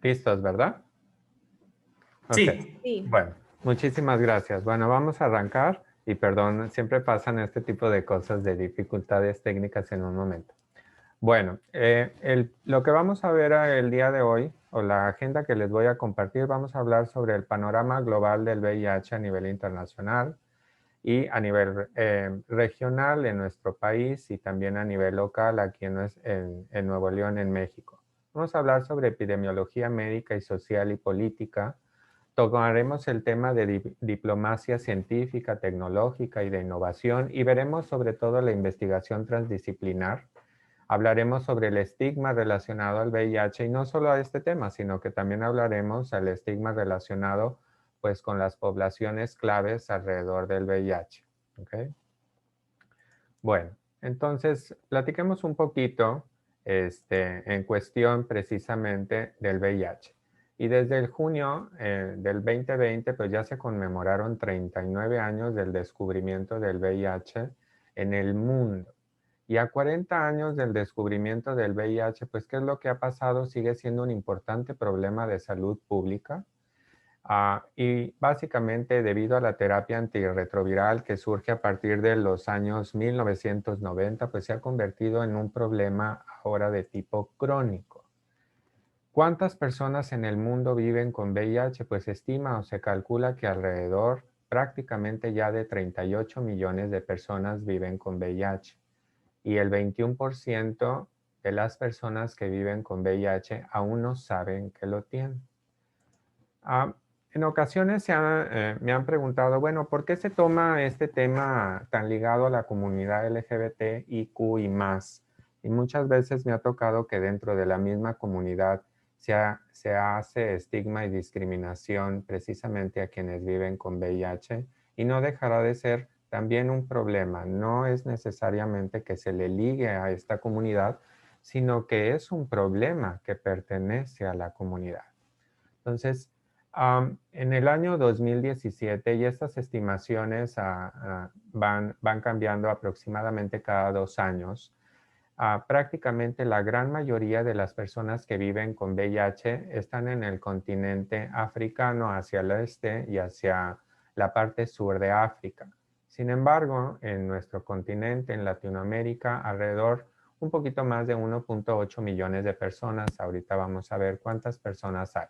¿Listos, verdad? Ok. Sí, Sí. Bueno, muchísimas gracias. Bueno, vamos a arrancar y perdón, siempre pasan este tipo de cosas de dificultades técnicas en un momento. Bueno, lo que vamos a ver el día de hoy, o la agenda que les voy a compartir, vamos a hablar sobre el panorama global del VIH a nivel internacional y a nivel regional en nuestro país y también a nivel local aquí en Nuevo León, en México. Vamos a hablar sobre epidemiología médica y social y política. Tocaremos el tema de diplomacia científica, tecnológica y de innovación y veremos sobre todo la investigación transdisciplinar. Hablaremos sobre el estigma relacionado al VIH y no solo a este tema, sino que también hablaremos del estigma relacionado pues con las poblaciones claves alrededor del VIH. ¿Okay? Bueno, entonces platiquemos un poquito en cuestión precisamente del VIH. Y desde el junio del 2020 pues ya se conmemoraron 39 años del descubrimiento del VIH en el mundo. Y a 40 años del descubrimiento del VIH, pues, ¿qué es lo que ha pasado? Sigue siendo un importante problema de salud pública. Y básicamente debido a la terapia antirretroviral que surge a partir de los años 1990, pues se ha convertido en un problema ahora de tipo crónico. ¿Cuántas personas en el mundo viven con VIH? Pues se estima o se calcula que alrededor prácticamente ya de 38 millones de personas viven con VIH y el 21% de las personas que viven con VIH aún no saben que lo tienen. En ocasiones me han preguntado, bueno, ¿por qué se toma este tema tan ligado a la comunidad LGBTIQ y más? Y muchas veces me ha tocado que dentro de la misma comunidad se hace estigma y discriminación precisamente a quienes viven con VIH y no dejará de ser también un problema. No es necesariamente que se le ligue a esta comunidad, sino que es un problema que pertenece a la comunidad. Entonces, en el año 2017, y estas estimaciones van cambiando aproximadamente cada 2 años, prácticamente la gran mayoría de las personas que viven con VIH están en el continente africano, hacia el este y hacia la parte sur de África. Sin embargo, en nuestro continente, en Latinoamérica, alrededor un poquito más de 1.8 millones de personas. Ahorita vamos a ver cuántas personas hay.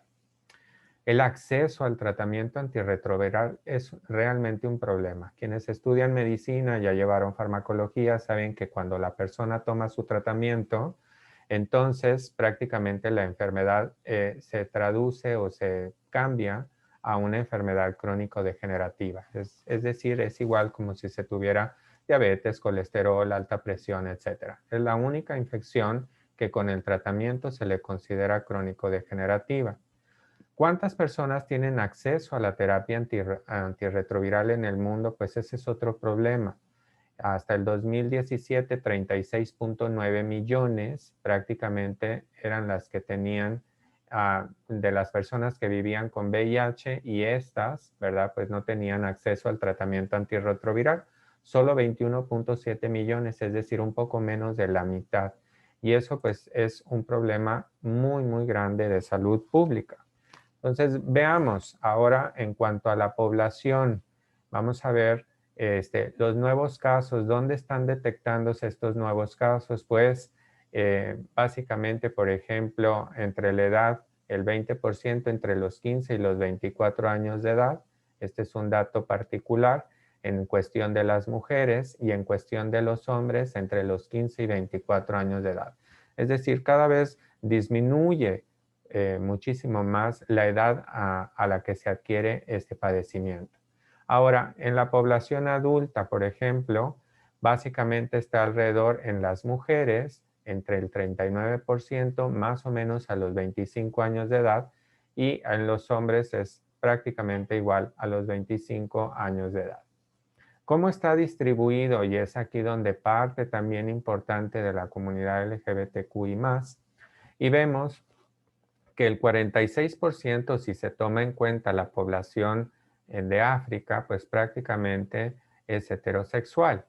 El acceso al tratamiento antirretroviral es realmente un problema. Quienes estudian medicina, ya llevaron farmacología, saben que cuando la persona toma su tratamiento, entonces prácticamente la enfermedad se traduce o se cambia a una enfermedad crónico-degenerativa. Es decir, es igual como si se tuviera diabetes, colesterol, alta presión, etc. Es la única infección que con el tratamiento se le considera crónico-degenerativa. ¿Cuántas personas tienen acceso a la terapia antirretroviral en el mundo? Pues ese es otro problema. Hasta el 2017, 36.9 millones prácticamente eran las que tenían de las personas que vivían con VIH y estas, ¿verdad? Pues no tenían acceso al tratamiento antirretroviral. Solo 21.7 millones, es decir, un poco menos de la mitad. Y eso pues es un problema muy, muy grande de salud pública. Entonces, veamos ahora en cuanto a la población. Vamos a ver los nuevos casos. ¿Dónde están detectándose estos nuevos casos? Pues, básicamente, por ejemplo, entre la edad, el 20% entre los 15 y los 24 años de edad. Este es un dato particular en cuestión de las mujeres y en cuestión de los hombres entre los 15 y 24 años de edad. Es decir, cada vez disminuye muchísimo más la edad a la que se adquiere este padecimiento. Ahora, en la población adulta, por ejemplo, básicamente está alrededor en las mujeres entre el 39% más o menos a los 25 años de edad y en los hombres es prácticamente igual a los 25 años de edad. ¿Cómo está distribuido? Y es aquí donde parte también importante de la comunidad LGBTQI+, y vemos que el 46%, si se toma en cuenta la población de África, pues prácticamente es heterosexual.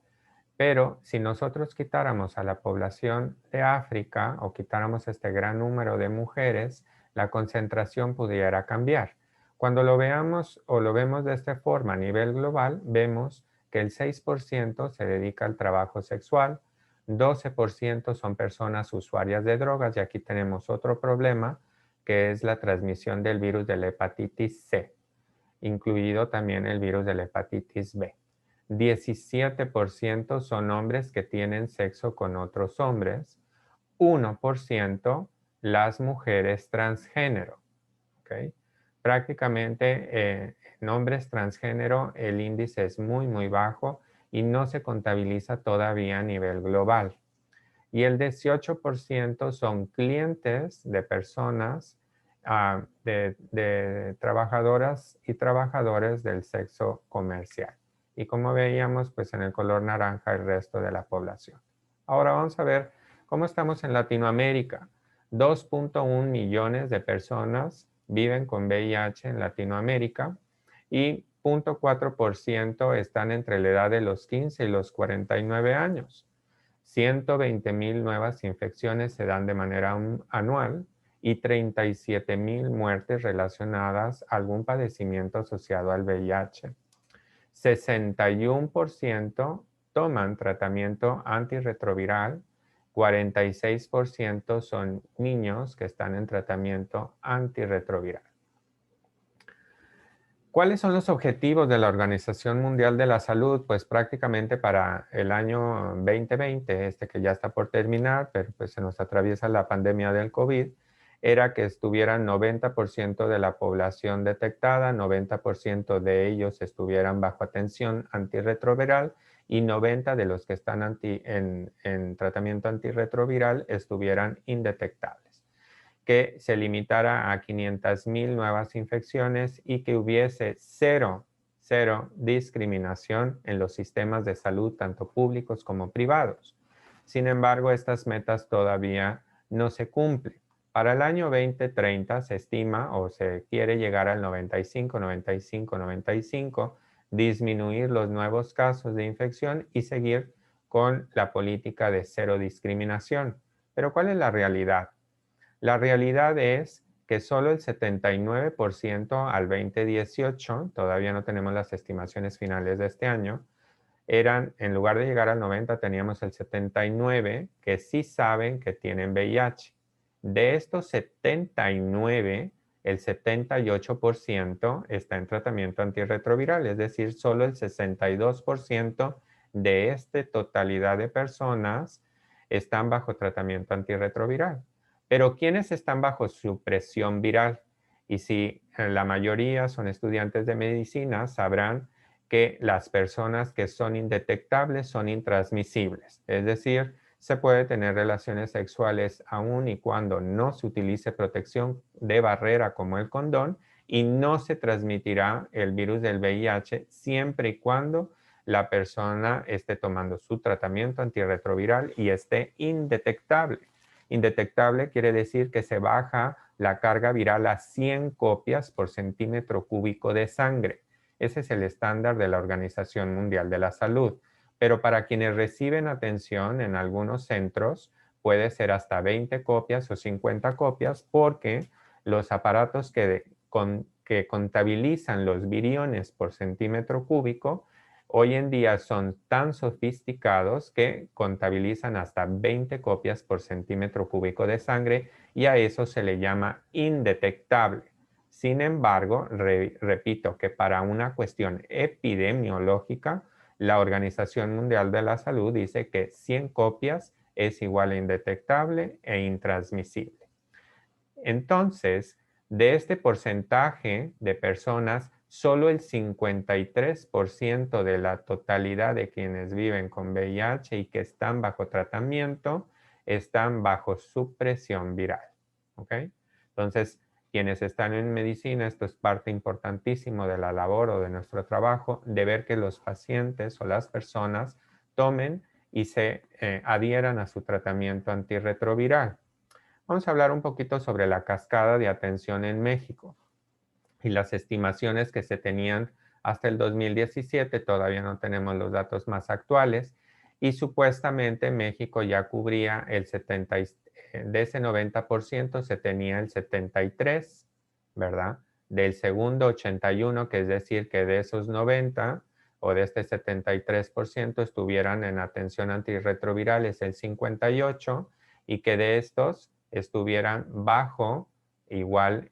Pero si nosotros quitáramos a la población de África o quitáramos este gran número de mujeres, la concentración pudiera cambiar. Cuando lo veamos o lo vemos de esta forma a nivel global, vemos que el 6% se dedica al trabajo sexual, 12% son personas usuarias de drogas, y aquí tenemos otro problema, que es la transmisión del virus de la hepatitis C, incluido también el virus de la hepatitis B. 17% son hombres que tienen sexo con otros hombres, 1% las mujeres transgénero. ¿Okay? Prácticamente en hombres transgénero el índice es muy, muy bajo y no se contabiliza todavía a nivel global. Y el 18% son clientes de personas, de trabajadoras y trabajadores del sexo comercial. Y como veíamos, pues en el color naranja el resto de la población. Ahora vamos a ver cómo estamos en Latinoamérica. 2.1 millones de personas viven con VIH en Latinoamérica y 0.4% están entre la edad de los 15 y los 49 años. 120,000 nuevas infecciones se dan de manera anual y 37,000 muertes relacionadas a algún padecimiento asociado al VIH. 61% toman tratamiento antirretroviral, 46% son niños que están en tratamiento antirretroviral. ¿Cuáles son los objetivos de la Organización Mundial de la Salud? Pues prácticamente para el año 2020, que ya está por terminar, pero pues se nos atraviesa la pandemia del COVID, era que estuvieran 90% de la población detectada, 90% de ellos estuvieran bajo atención antirretroviral y 90 de los que están en tratamiento antirretroviral estuvieran indetectables. Que se limitara a 500,000 nuevas infecciones y que hubiese cero discriminación en los sistemas de salud, tanto públicos como privados. Sin embargo, estas metas todavía no se cumplen. Para el año 2030 se estima o se quiere llegar al 95, 95, 95, disminuir los nuevos casos de infección y seguir con la política de cero discriminación. Pero ¿cuál es la realidad? La realidad es que solo el 79% al 2018, todavía no tenemos las estimaciones finales de este año, en lugar de llegar al 90, teníamos el 79 que sí saben que tienen VIH. De estos 79, el 78% está en tratamiento antirretroviral, es decir, solo el 62% de esta totalidad de personas están bajo tratamiento antirretroviral. Pero ¿quiénes están bajo supresión viral? Y si la mayoría son estudiantes de medicina, sabrán que las personas que son indetectables son intransmisibles. Es decir, se puede tener relaciones sexuales aun y cuando no se utilice protección de barrera como el condón y no se transmitirá el virus del VIH siempre y cuando la persona esté tomando su tratamiento antirretroviral y esté indetectable. Indetectable quiere decir que se baja la carga viral a 100 copias por centímetro cúbico de sangre. Ese es el estándar de la Organización Mundial de la Salud. Pero para quienes reciben atención en algunos centros, puede ser hasta 20 copias o 50 copias porque los aparatos que contabilizan los viriones por centímetro cúbico hoy en día son tan sofisticados que contabilizan hasta 20 copias por centímetro cúbico de sangre y a eso se le llama indetectable. Sin embargo, repito que para una cuestión epidemiológica, la Organización Mundial de la Salud dice que 100 copias es igual a indetectable e intransmisible. Entonces, de este porcentaje de personas, solo el 53% de la totalidad de quienes viven con VIH y que están bajo tratamiento están bajo supresión viral. ¿Ok? Entonces, quienes están en medicina, esto es parte importantísima de la labor o de nuestro trabajo, de ver que los pacientes o las personas tomen y se adhieran a su tratamiento antirretroviral. Vamos a hablar un poquito sobre la cascada de atención en México y las estimaciones que se tenían hasta el 2017, todavía no tenemos los datos más actuales, y supuestamente México ya cubría de ese 90% se tenía el 73, ¿verdad? Del segundo 81, que es decir, que de esos 90 o de este 73% estuvieran en atención antirretrovirales el 58 y que de estos estuvieran bajo igual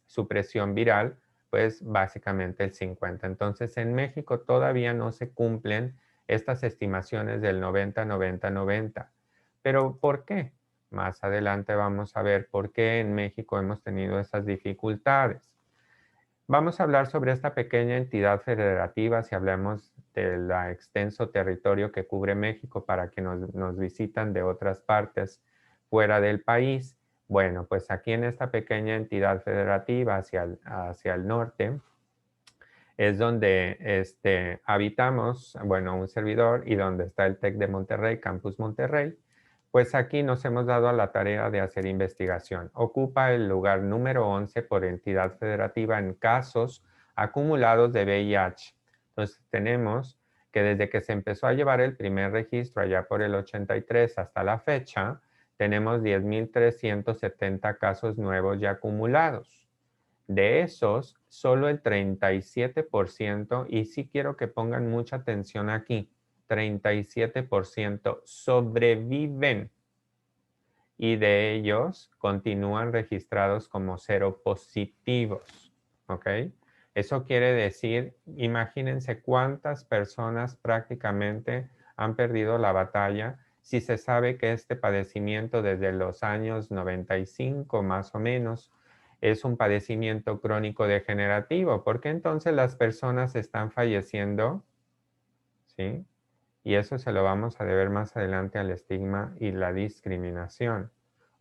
supresión viral, pues básicamente el 50. Entonces en México todavía no se cumplen estas estimaciones del 90, 90, 90. ¿Pero por qué? Más adelante vamos a ver por qué en México hemos tenido esas dificultades. Vamos a hablar sobre esta pequeña entidad federativa si hablamos del extenso territorio que cubre México para que nos visitan de otras partes fuera del país. Bueno, pues aquí en esta pequeña entidad federativa hacia el norte es donde habitamos, bueno, un servidor y donde está el TEC de Monterrey, Campus Monterrey. Pues aquí nos hemos dado a la tarea de hacer investigación. Ocupa el lugar número 11 por entidad federativa en casos acumulados de VIH. Entonces tenemos que desde que se empezó a llevar el primer registro allá por el 83 hasta la fecha, tenemos 10,370 casos nuevos ya acumulados. De esos, solo el 37%, y sí quiero que pongan mucha atención aquí, 37% sobreviven y de ellos continúan registrados como seropositivos, ¿ok? Eso quiere decir, imagínense cuántas personas prácticamente han perdido la batalla si se sabe que este padecimiento desde los años 95 más o menos es un padecimiento crónico degenerativo. ¿Por qué entonces las personas están falleciendo? ¿Sí? Y eso se lo vamos a deber más adelante al estigma y la discriminación.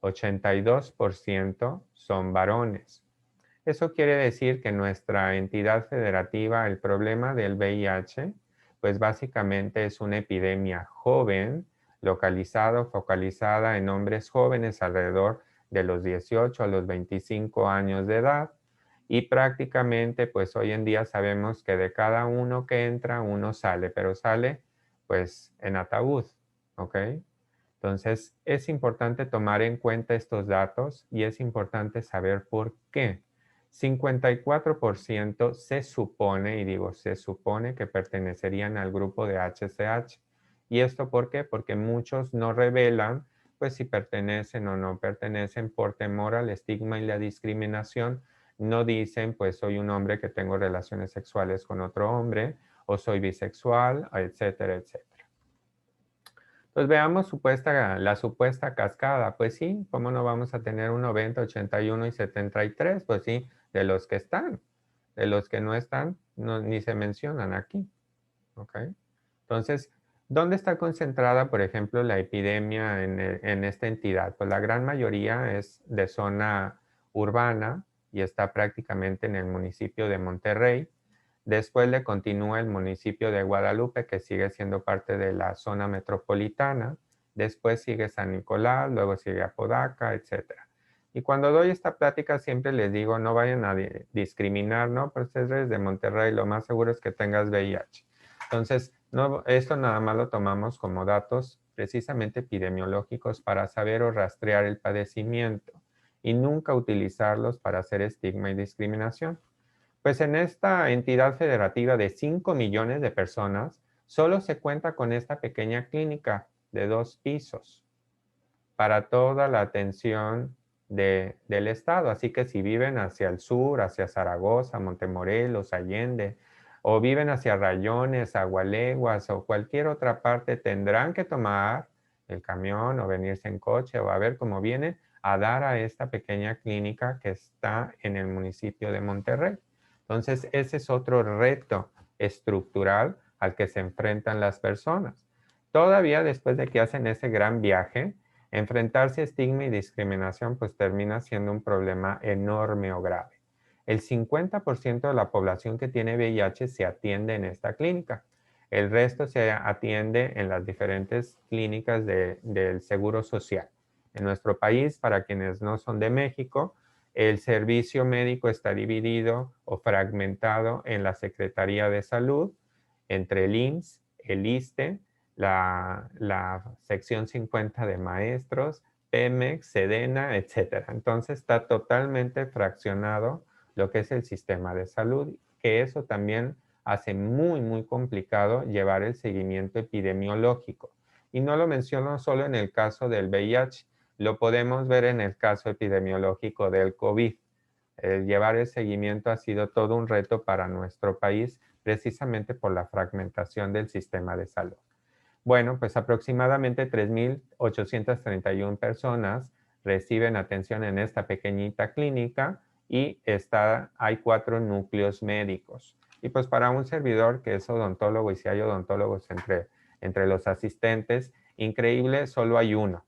82% son varones. Eso quiere decir que nuestra entidad federativa, el problema del VIH, pues básicamente es una epidemia joven, localizada, focalizada en hombres jóvenes alrededor de los 18 a los 25 años de edad. Y prácticamente, pues hoy en día sabemos que de cada uno que entra, uno sale, pero sale pues en ataúd, ¿ok? Entonces es importante tomar en cuenta estos datos y es importante saber por qué. 54% se supone, y digo se supone, que pertenecerían al grupo de HCH. ¿Y esto por qué? Porque muchos no revelan pues si pertenecen o no pertenecen por temor al estigma y la discriminación. No dicen pues soy un hombre que tengo relaciones sexuales con otro hombre o soy bisexual, etcétera, etcétera. Pues veamos la supuesta cascada. Pues sí, ¿cómo no vamos a tener un 90, 81 y 73? Pues sí, de los que están. De los que no están, ni se mencionan aquí. ¿Ok? Entonces, ¿dónde está concentrada, por ejemplo, la epidemia en esta entidad? Pues la gran mayoría es de zona urbana y está prácticamente en el municipio de Monterrey. Después le continúa el municipio de Guadalupe, que sigue siendo parte de la zona metropolitana. Después sigue San Nicolás, luego sigue Apodaca, etc. Y cuando doy esta plática siempre les digo, no vayan a discriminar, ¿no? Pero ustedes eres de Monterrey, lo más seguro es que tengas VIH. Entonces, no, esto nada más lo tomamos como datos precisamente epidemiológicos para saber o rastrear el padecimiento y nunca utilizarlos para hacer estigma y discriminación. Pues en esta entidad federativa de 5 millones de personas, solo se cuenta con esta pequeña clínica de 2 pisos para toda la atención del estado. Así que si viven hacia el sur, hacia Zaragoza, Montemorelos, Allende, o viven hacia Rayones, Agualeguas o cualquier otra parte, tendrán que tomar el camión o venirse en coche o a ver cómo vienen a dar a esta pequeña clínica que está en el municipio de Monterrey. Entonces, ese es otro reto estructural al que se enfrentan las personas. Todavía después de que hacen ese gran viaje, enfrentarse a estigma y discriminación pues termina siendo un problema enorme o grave. El 50% de la población que tiene VIH se atiende en esta clínica. El resto se atiende en las diferentes clínicas del Seguro Social. En nuestro país, para quienes no son de México, el servicio médico está dividido o fragmentado en la Secretaría de Salud, entre el IMSS, el ISSSTE, la sección 50 de maestros, Pemex, Sedena, etcétera. Entonces está totalmente fraccionado lo que es el sistema de salud, que eso también hace muy, muy complicado llevar el seguimiento epidemiológico. Y no lo menciono solo en el caso del VIH, lo podemos ver en el caso epidemiológico del COVID. Llevar el seguimiento ha sido todo un reto para nuestro país, precisamente por la fragmentación del sistema de salud. Bueno, pues aproximadamente 3.831 personas reciben atención en esta pequeñita clínica y hay 4 núcleos médicos. Y pues para un servidor que es odontólogo, y si hay odontólogos entre los asistentes, increíble, solo hay uno.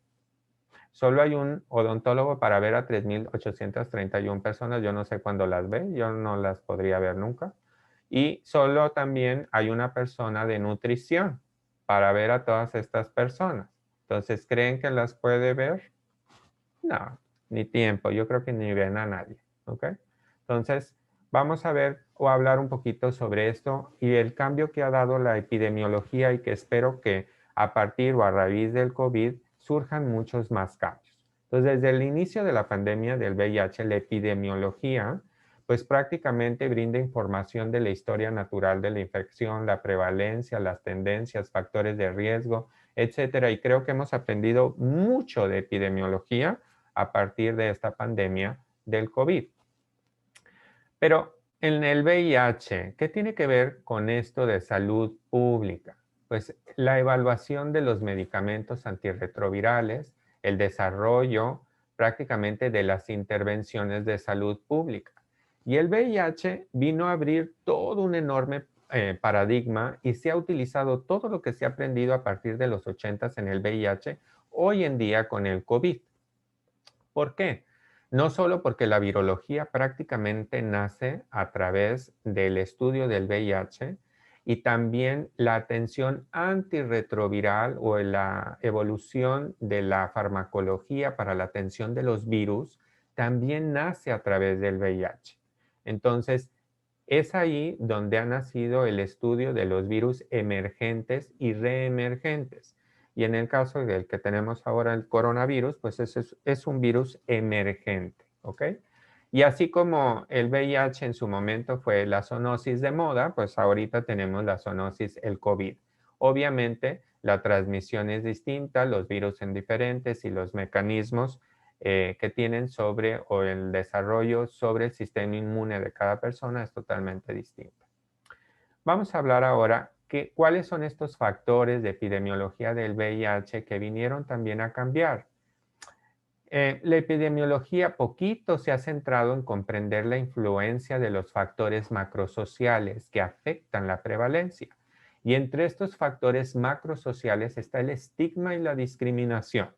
Solo hay un odontólogo para ver a 3.831 personas. Yo no sé cuándo las ve, yo no las podría ver nunca. Y solo también hay una persona de nutrición para ver a todas estas personas. Entonces, ¿creen que las puede ver? No, ni tiempo. Yo creo que ni ven a nadie. ¿Ok? Entonces, vamos a ver o hablar un poquito sobre esto y el cambio que ha dado la epidemiología y que espero que a partir o a raíz del COVID surjan muchos más cambios. Entonces, desde el inicio de la pandemia del VIH, la epidemiología pues prácticamente brinda información de la historia natural de la infección, la prevalencia, las tendencias, factores de riesgo, etcétera. Y creo que hemos aprendido mucho de epidemiología a partir de esta pandemia del COVID. Pero en el VIH, ¿qué tiene que ver con esto de salud pública? Pues la evaluación de los medicamentos antirretrovirales, el desarrollo prácticamente de las intervenciones de salud pública. Y el VIH vino a abrir todo un enorme paradigma y se ha utilizado todo lo que se ha aprendido a partir de los 80s en el VIH hoy en día con el COVID. ¿Por qué? No solo porque la virología prácticamente nace a través del estudio del VIH y también la atención antirretroviral o la evolución de la farmacología para la atención de los virus también nace a través del VIH. Entonces, es ahí donde ha nacido el estudio de los virus emergentes y reemergentes. Y en el caso del que tenemos ahora el coronavirus, pues es un virus emergente, ¿ok? Y así como el VIH en su momento fue la zoonosis de moda, pues ahorita tenemos la zoonosis, el COVID. Obviamente, la transmisión es distinta, los virus son diferentes y los mecanismos que tienen sobre o el desarrollo sobre el sistema inmune de cada persona es totalmente distinto. Vamos a hablar ahora cuáles son estos factores de epidemiología del VIH que vinieron también a cambiar. La epidemiología poquito se ha centrado en comprender la influencia de los factores macrosociales que afectan la prevalencia. Y entre estos factores macrosociales está el estigma y la discriminación.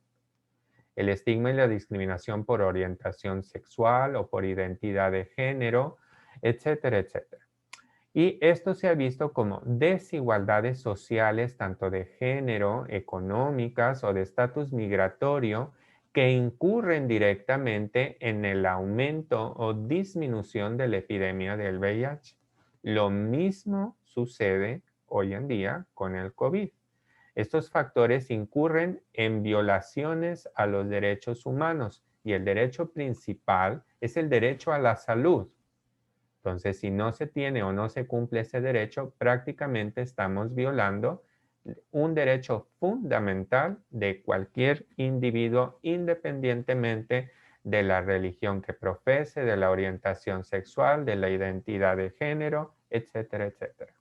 El estigma y la discriminación por orientación sexual o por identidad de género, etcétera, etcétera. Y esto se ha visto como desigualdades sociales, tanto de género, económicas o de estatus migratorio, que incurren directamente en el aumento o disminución de la epidemia del VIH. Lo mismo sucede hoy en día con el COVID. Estos factores incurren en violaciones a los derechos humanos y el derecho principal es el derecho a la salud. Entonces, si no se tiene o no se cumple ese derecho, prácticamente estamos violando un derecho fundamental de cualquier individuo, independientemente de la religión que profese, de la orientación sexual, de la identidad de género, etcétera, etcétera.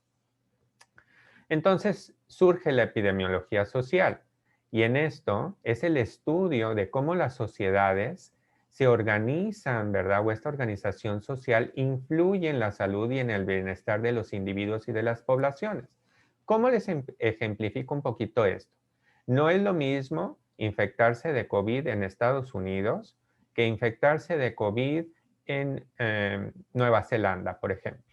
Entonces surge la epidemiología social y en esto es el estudio de cómo las sociedades se organizan, ¿verdad? O esta organización social influye en la salud y en el bienestar de los individuos y de las poblaciones. ¿Cómo les ejemplifico un poquito esto? No es lo mismo infectarse de COVID en Estados Unidos que infectarse de COVID en Nueva Zelanda, por ejemplo.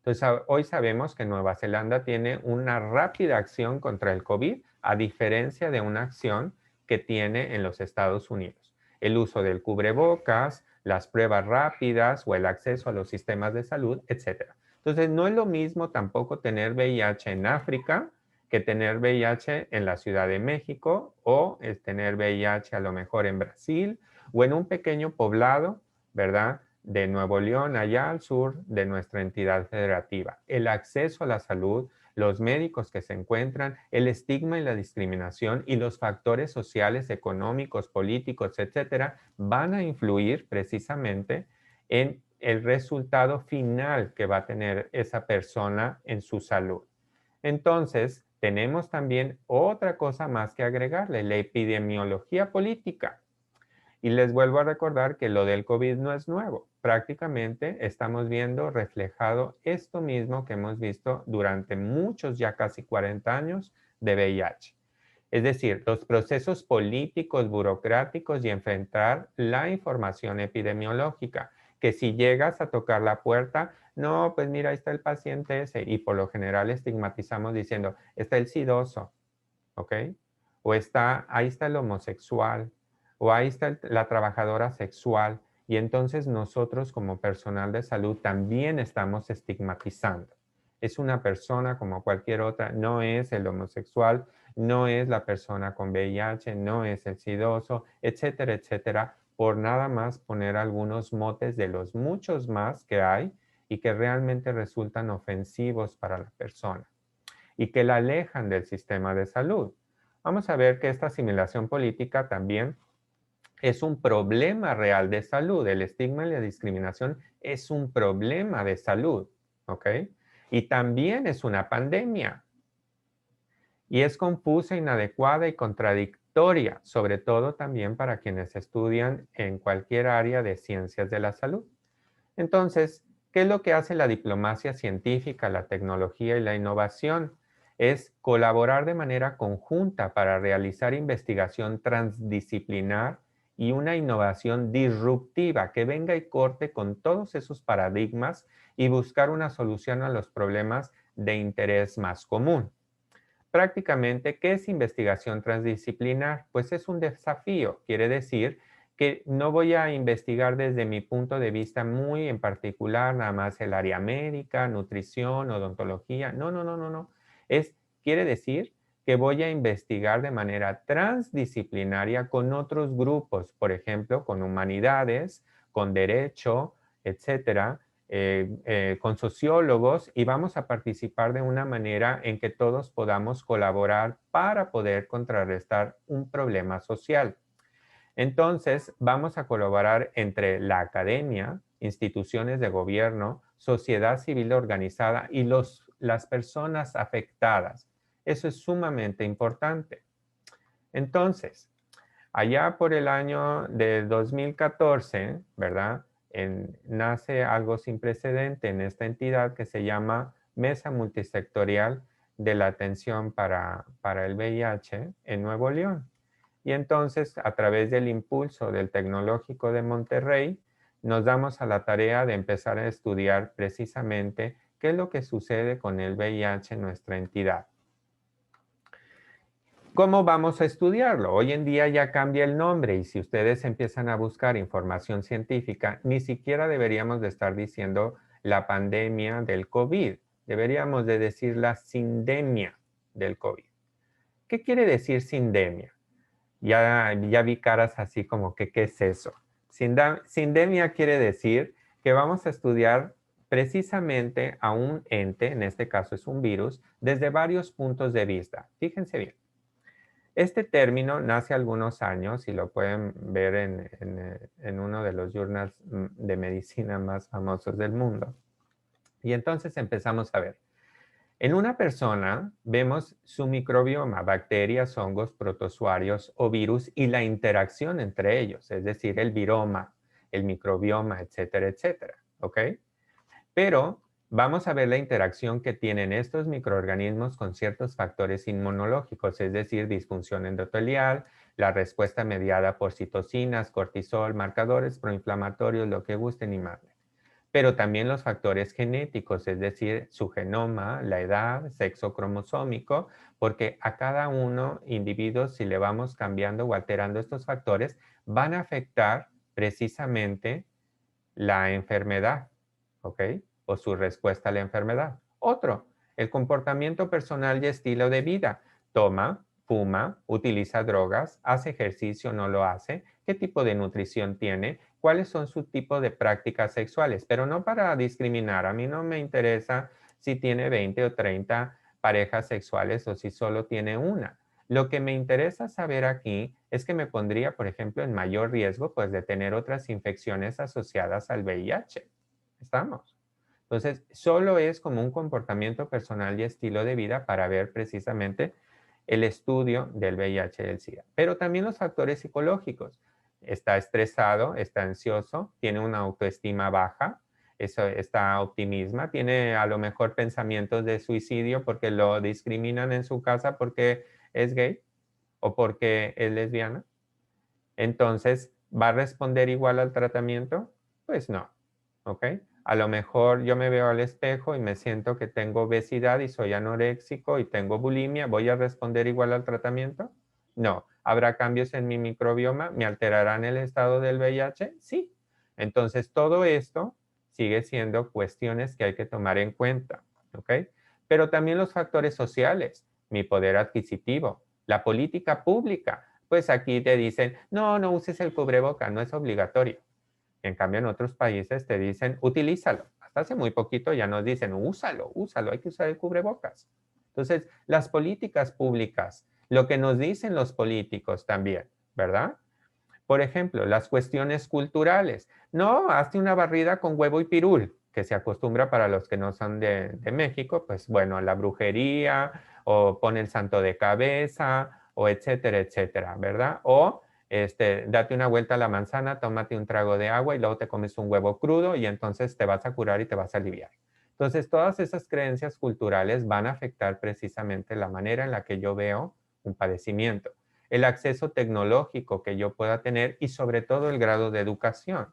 Entonces, hoy sabemos que Nueva Zelanda tiene una rápida acción contra el COVID, a diferencia de una acción que tiene en los Estados Unidos. El uso del cubrebocas, las pruebas rápidas o el acceso a los sistemas de salud, etc. Entonces, no es lo mismo tampoco tener VIH en África que tener VIH en la Ciudad de México o tener VIH a lo mejor en Brasil o en un pequeño poblado, ¿verdad? De Nuevo León, allá al sur de nuestra entidad federativa. El acceso a la salud, los médicos que se encuentran, el estigma y la discriminación y los factores sociales, económicos, políticos, etcétera, van a influir precisamente en el resultado final que va a tener esa persona en su salud. Entonces, tenemos también otra cosa más que agregarle, la epidemiología política. Y les vuelvo a recordar que lo del COVID no es nuevo. Prácticamente estamos viendo reflejado esto mismo que hemos visto durante muchos, ya casi 40 años de VIH. Es decir, los procesos políticos, burocráticos y enfrentar la información epidemiológica, que si llegas a tocar la puerta, no, pues mira, ahí está el paciente ese, y por lo general estigmatizamos diciendo, está el sidoso, ¿ok? O ahí está el homosexual, o ahí está la trabajadora sexual, y entonces nosotros como personal de salud también estamos estigmatizando. Es una persona como cualquier otra, no es el homosexual, no es la persona con VIH, no es el sidoso, etcétera, etcétera, por nada más poner algunos motes de los muchos más que hay y que realmente resultan ofensivos para la persona y que la alejan del sistema de salud. Vamos a ver que esta asimilación política también es un problema real de salud. El estigma y la discriminación es un problema de salud, ¿ok? Y también es una pandemia. Y es confusa, inadecuada y contradictoria, sobre todo también para quienes estudian en cualquier área de ciencias de la salud. Entonces, ¿qué es lo que hace la diplomacia científica, la tecnología y la innovación? Es colaborar de manera conjunta para realizar investigación transdisciplinar y una innovación disruptiva que venga y corte con todos esos paradigmas y buscar una solución a los problemas de interés más común. Prácticamente, ¿qué es investigación transdisciplinar? Pues es un desafío, quiere decir que no voy a investigar desde mi punto de vista muy en particular, nada más el área médica, nutrición, odontología. No, no, no, no, no. Quiere decir que voy a investigar de manera transdisciplinaria con otros grupos, por ejemplo, con humanidades, con derecho, etcétera, con sociólogos y vamos a participar de una manera en que todos podamos colaborar para poder contrarrestar un problema social. Entonces, vamos a colaborar entre la academia, instituciones de gobierno, sociedad civil organizada y las personas afectadas. Eso es sumamente importante. Entonces, allá por el año de 2014, ¿verdad? Nace algo sin precedente en esta entidad que se llama Mesa Multisectorial de la Atención para el VIH en Nuevo León. Y entonces, a través del impulso del Tecnológico de Monterrey, nos damos a la tarea de empezar a estudiar precisamente qué es lo que sucede con el VIH en nuestra entidad. ¿Cómo vamos a estudiarlo? Hoy en día ya cambia el nombre y si ustedes empiezan a buscar información científica, ni siquiera deberíamos de estar diciendo la pandemia del COVID. Deberíamos de decir la sindemia del COVID. ¿Qué quiere decir sindemia? Ya vi caras así como que, ¿qué es eso? Sindemia quiere decir que vamos a estudiar precisamente a un ente, en este caso es un virus, desde varios puntos de vista. Fíjense bien. Este término nace algunos años y lo pueden ver en uno de los journals de medicina más famosos del mundo. Y entonces empezamos a ver. En una persona vemos su microbioma, bacterias, hongos, protozoarios o virus y la interacción entre ellos, es decir, el viroma, el microbioma, etcétera, etcétera. ¿Ok? Pero vamos a ver la interacción que tienen estos microorganismos con ciertos factores inmunológicos, es decir, disfunción endotelial, la respuesta mediada por citocinas, cortisol, marcadores proinflamatorios, lo que gusten y manden. Pero también los factores genéticos, es decir, su genoma, la edad, sexo cromosómico, porque a cada uno, individuos, si le vamos cambiando o alterando estos factores, van a afectar precisamente la enfermedad, ¿ok? O su respuesta a la enfermedad. Otro, El comportamiento personal y estilo de vida. Toma, fuma, utiliza drogas, hace ejercicio, no lo hace, qué tipo de nutrición tiene, cuáles son su tipo de prácticas sexuales, pero no para discriminar. A mí no me interesa si tiene 20 o 30 parejas sexuales o si solo tiene una. Lo que me interesa saber aquí es que me pondría, por ejemplo, en mayor riesgo pues, de tener otras infecciones asociadas al VIH. ¿Estamos? Entonces, solo es como un comportamiento personal y estilo de vida para ver precisamente el estudio del VIH y del SIDA. Pero también los factores psicológicos. Está estresado, está ansioso, tiene una autoestima baja, eso, está optimismo, tiene a lo mejor pensamientos de suicidio porque lo discriminan en su casa porque es gay o porque es lesbiana. Entonces, ¿va a responder igual al tratamiento? Pues no, ¿ok? A lo mejor yo me veo al espejo y me siento que tengo obesidad y soy anoréxico y tengo bulimia, ¿voy a responder igual al tratamiento? No. ¿Habrá cambios en mi microbioma? ¿Me alterarán el estado del VIH? Sí. Entonces, todo esto sigue siendo cuestiones que hay que tomar en cuenta, ¿ok? Pero también los factores sociales, mi poder adquisitivo, la política pública. Pues aquí te dicen, no, no uses el cubreboca, no es obligatorio. En cambio, en otros países te dicen, utilízalo. Hasta hace muy poquito ya nos dicen, úsalo, úsalo, hay que usar el cubrebocas. Entonces, las políticas públicas, lo que nos dicen los políticos también, ¿verdad? Por ejemplo, las cuestiones culturales. No, hazte una barrida con huevo y pirul, que se acostumbra para los que no son de México, pues bueno, la brujería, o pone el santo de cabeza, o etcétera, etcétera, ¿verdad? O date una vuelta a la manzana, tómate un trago de agua y luego te comes un huevo crudo y entonces te vas a curar y te vas a aliviar. Entonces, todas esas creencias culturales van a afectar precisamente la manera en la que yo veo un padecimiento, el acceso tecnológico que yo pueda tener y sobre todo el grado de educación.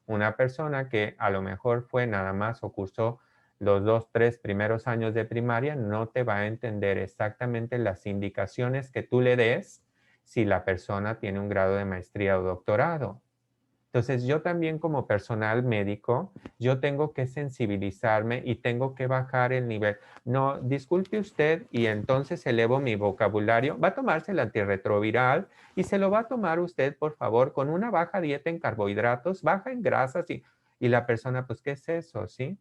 Una persona que a lo mejor fue nada más o cursó los 2, 3 primeros años de primaria no te va a entender exactamente las indicaciones que tú le des si la persona tiene un grado de maestría o doctorado. Entonces, yo también como personal médico, yo tengo que sensibilizarme y tengo que bajar el nivel. No, disculpe usted y entonces elevo mi vocabulario. Va a tomarse el antirretroviral y se lo va a tomar usted, por favor, con una baja dieta en carbohidratos, baja en grasas y la persona, pues, ¿qué es eso? ¿Sí?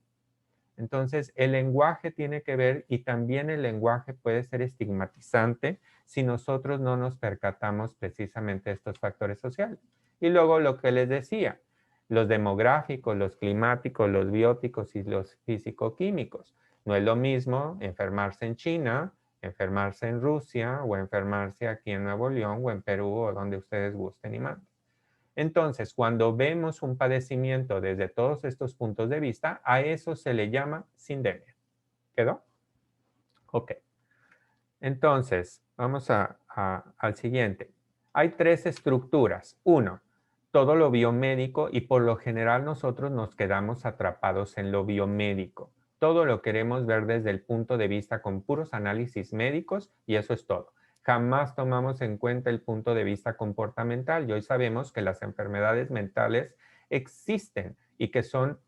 Entonces, el lenguaje tiene que ver y también el lenguaje puede ser estigmatizante si nosotros no nos percatamos precisamente de estos factores sociales. Y luego lo que les decía, los demográficos, los climáticos, los bióticos y los físico-químicos. No es lo mismo enfermarse en China, enfermarse en Rusia o enfermarse aquí en Nuevo León o en Perú o donde ustedes gusten y manden. Entonces, cuando vemos un padecimiento desde todos estos puntos de vista, a eso se le llama sindemia. ¿Quedó? Ok. Entonces, vamos al siguiente. Hay tres estructuras. Uno, todo lo biomédico y por lo general nosotros nos quedamos atrapados en lo biomédico. Todo lo queremos ver desde el punto de vista con puros análisis médicos y eso es todo. Jamás tomamos en cuenta el punto de vista comportamental y hoy sabemos que las enfermedades mentales existen y que son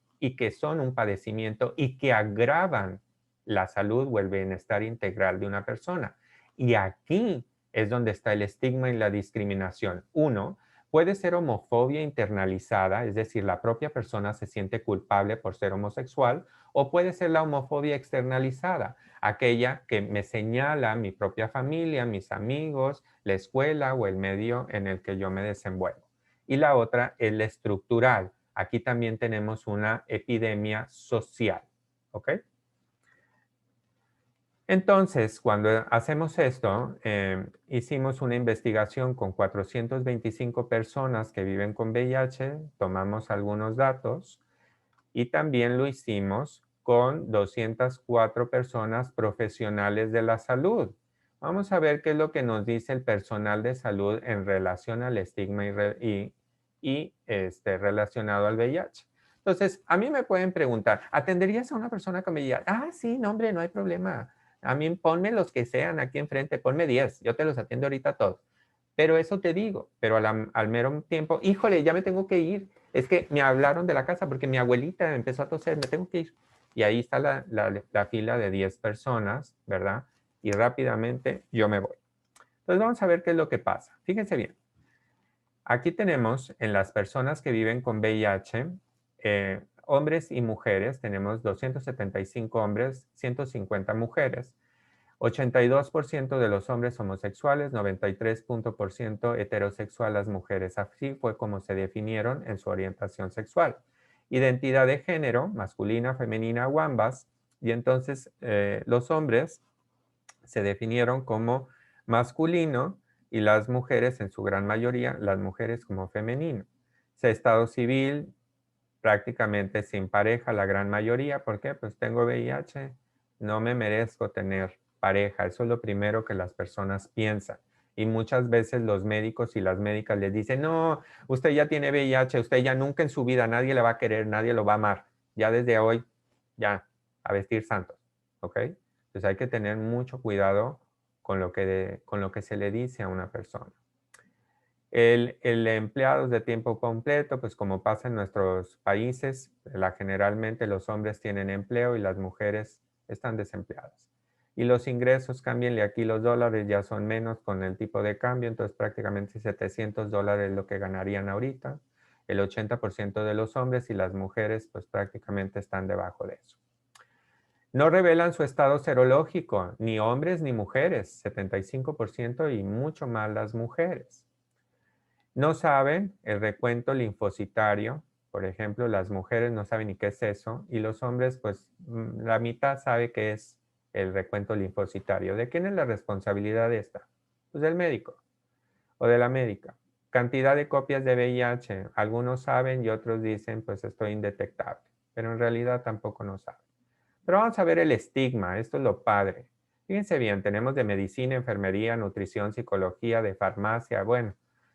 un padecimiento y que agravan la salud o el bienestar integral de una persona. Y aquí es donde está el estigma y la discriminación. Uno, puede ser homofobia internalizada, es decir, la propia persona se siente culpable por ser homosexual, o puede ser la homofobia externalizada, aquella que me señala mi propia familia, mis amigos, la escuela o el medio en el que yo me desenvuelvo. Y la otra es la estructural. Aquí también tenemos una epidemia social. ¿Ok? Entonces, cuando hacemos esto, hicimos una investigación con 425 personas que viven con VIH, tomamos algunos datos y también lo hicimos con 204 personas profesionales de la salud. Vamos a ver qué es lo que nos dice el personal de salud en relación al estigma relacionado al VIH. Entonces, a mí me pueden preguntar, ¿atenderías a una persona con VIH? Ah, sí, no, hombre, no hay problema. A mí ponme los que sean aquí enfrente, ponme 10, yo te los atiendo ahorita todos. Pero eso te digo, pero al mero tiempo, híjole, ya me tengo que ir. Es que me hablaron de la casa porque mi abuelita empezó a toser, me tengo que ir. y ahí está la fila de 10 personas, ¿verdad? Y rápidamente yo me voy. Entonces vamos a ver qué es lo que pasa. Fíjense bien. Aquí tenemos en las personas que viven con VIH, hombres y mujeres, tenemos 275 hombres, 150 mujeres. 82% de los hombres homosexuales, 93% heterosexual las mujeres. Así fue como se definieron en su orientación sexual. Identidad de género, masculina, femenina o ambas. Y entonces los hombres se definieron como masculino y las mujeres, en su gran mayoría, las mujeres como femenino. Estado civil, prácticamente sin pareja, la gran mayoría. ¿Por qué? Pues tengo VIH, no me merezco tener pareja. Eso es lo primero que las personas piensan. Y muchas veces los médicos y las médicas les dicen, no, usted ya tiene VIH, usted ya nunca en su vida, nadie le va a querer, nadie lo va a amar. Ya desde hoy, ya, a vestir santos, ¿ok? Entonces hay que tener mucho cuidado con lo que se le dice a una persona. El empleado de tiempo completo, pues como pasa en nuestros países, generalmente los hombres tienen empleo y las mujeres están desempleadas. Y los ingresos, cámbienle aquí los dólares, ya son menos con el tipo de cambio, entonces prácticamente $700 es lo que ganarían ahorita. El 80% de los hombres y las mujeres, pues prácticamente están debajo de eso. No revelan su estado serológico, ni hombres ni mujeres, 75% y mucho más las mujeres. No saben el recuento linfocitario, por ejemplo, las mujeres no saben ni qué es eso, y los hombres, pues la mitad sabe qué es el recuento linfocitario. ¿De quién es la responsabilidad de esta? Pues del médico o de la médica. Cantidad de copias de VIH, algunos saben y otros dicen, pues estoy indetectable, pero en realidad tampoco no saben. Pero vamos a ver el estigma, esto es lo padre. Fíjense bien, tenemos de medicina, enfermería, nutrición, psicología, de farmacia, bueno,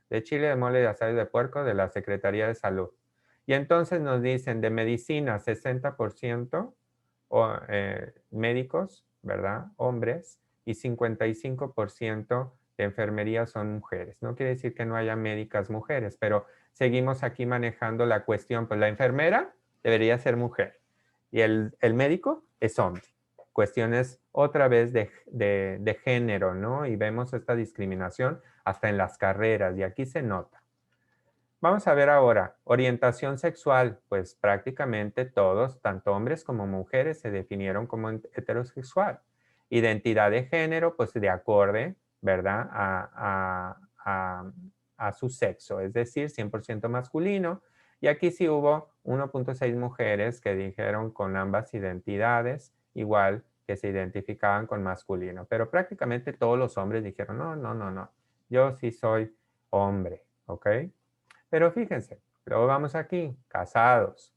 de chile, de mole, de asado de puerco, de la Secretaría de Salud. Y entonces nos dicen de medicina 60% médicos, ¿verdad? Hombres, y 55% de enfermería son mujeres. No quiere decir que no haya médicas mujeres, pero seguimos aquí manejando la cuestión, pues la enfermera debería ser mujer y el médico es hombre. Cuestiones otra vez de género, ¿no? Y vemos esta discriminación hasta en las carreras y aquí se nota. Vamos a ver ahora, orientación sexual, pues prácticamente todos, tanto hombres como mujeres, se definieron como heterosexual. Identidad de género, pues de acorde, ¿verdad? A su sexo, es decir, 100% masculino. Y aquí sí hubo 1.6 mujeres que dijeron con ambas identidades, igual que se identificaban con masculino. Pero prácticamente todos los hombres dijeron, no, no, no, no, yo sí soy hombre, ¿ok? Pero fíjense, luego vamos aquí, casados,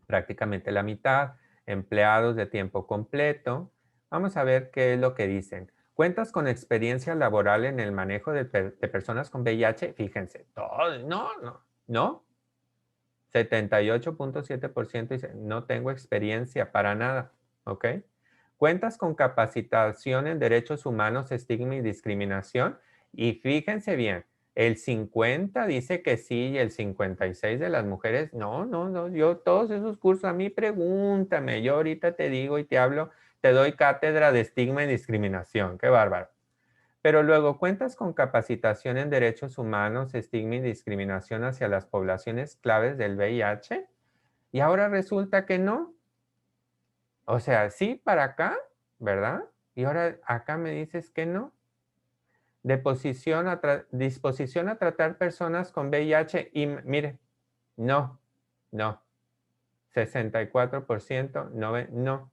prácticamente la mitad, empleados de tiempo completo. Vamos a ver qué es lo que dicen. ¿Cuentas con experiencia laboral en el manejo de personas con VIH? Fíjense, todo, no, no, no. 78.7% dice, no tengo experiencia para nada, ¿ok? ¿Cuentas con capacitación en derechos humanos, estigma y discriminación? Y fíjense bien, el 50 dice que sí y el 56 de las mujeres, no, no, no, yo todos esos cursos, a mí pregúntame, yo ahorita te digo y te hablo, te doy cátedra de estigma y discriminación, qué bárbaro. Pero luego, ¿cuentas con capacitación en derechos humanos, estigma y discriminación hacia las poblaciones claves del VIH? Y ahora resulta que no. O sea, sí para acá, ¿verdad? Y ahora acá me dices que no. Disposición a tratar personas con VIH y mire, no, no. 64% no, no.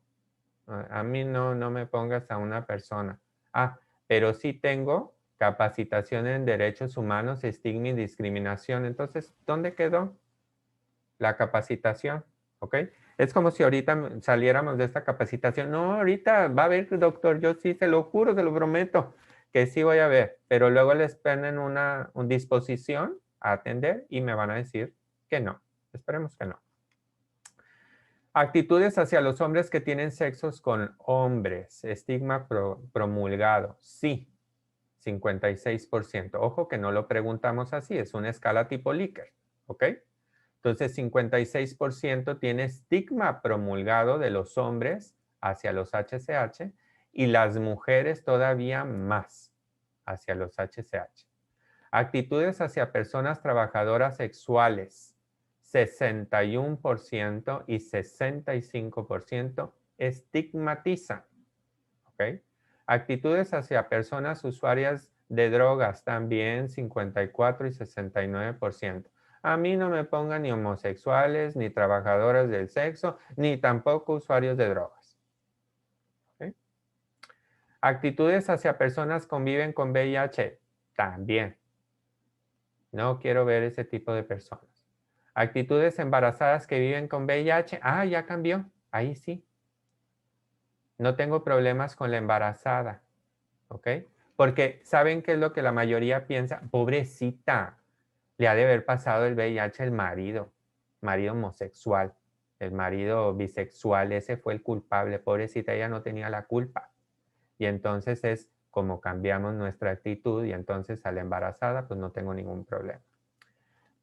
A mí no, no me pongas a una persona. Ah, pero sí tengo capacitación en derechos humanos, estigma y discriminación. Entonces, ¿dónde quedó la capacitación? ¿Ok? Es como si ahorita saliéramos de esta capacitación. No, ahorita va a haber, doctor, yo sí, se lo juro, se lo prometo, que sí voy a ver. Pero luego les ponen una disposición a atender y me van a decir que no. Esperemos que no. Actitudes hacia los hombres que tienen sexos con hombres. Estigma promulgado. Sí, 56%. Ojo que no lo preguntamos así, es una escala tipo Likert, ¿ok? Entonces, 56% tiene estigma promulgado de los hombres hacia los HCH y las mujeres todavía más hacia los HCH. Actitudes hacia personas trabajadoras sexuales, 61% y 65% estigmatizan. ¿Ok? Actitudes hacia personas usuarias de drogas, también 54 y 69%. A mí no me pongan ni homosexuales, ni trabajadoras del sexo, ni tampoco usuarios de drogas. ¿Ok? Actitudes hacia personas que conviven con VIH, también. No quiero ver ese tipo de personas. Actitudes embarazadas que viven con VIH, ya cambió, ahí sí. No tengo problemas con la embarazada, ¿ok? Porque ¿saben qué es lo que la mayoría piensa? Pobrecita, le ha de haber pasado el VIH al marido homosexual, el marido bisexual, ese fue el culpable, pobrecita, ella no tenía la culpa. Y entonces es como cambiamos nuestra actitud y entonces a la embarazada pues no tengo ningún problema.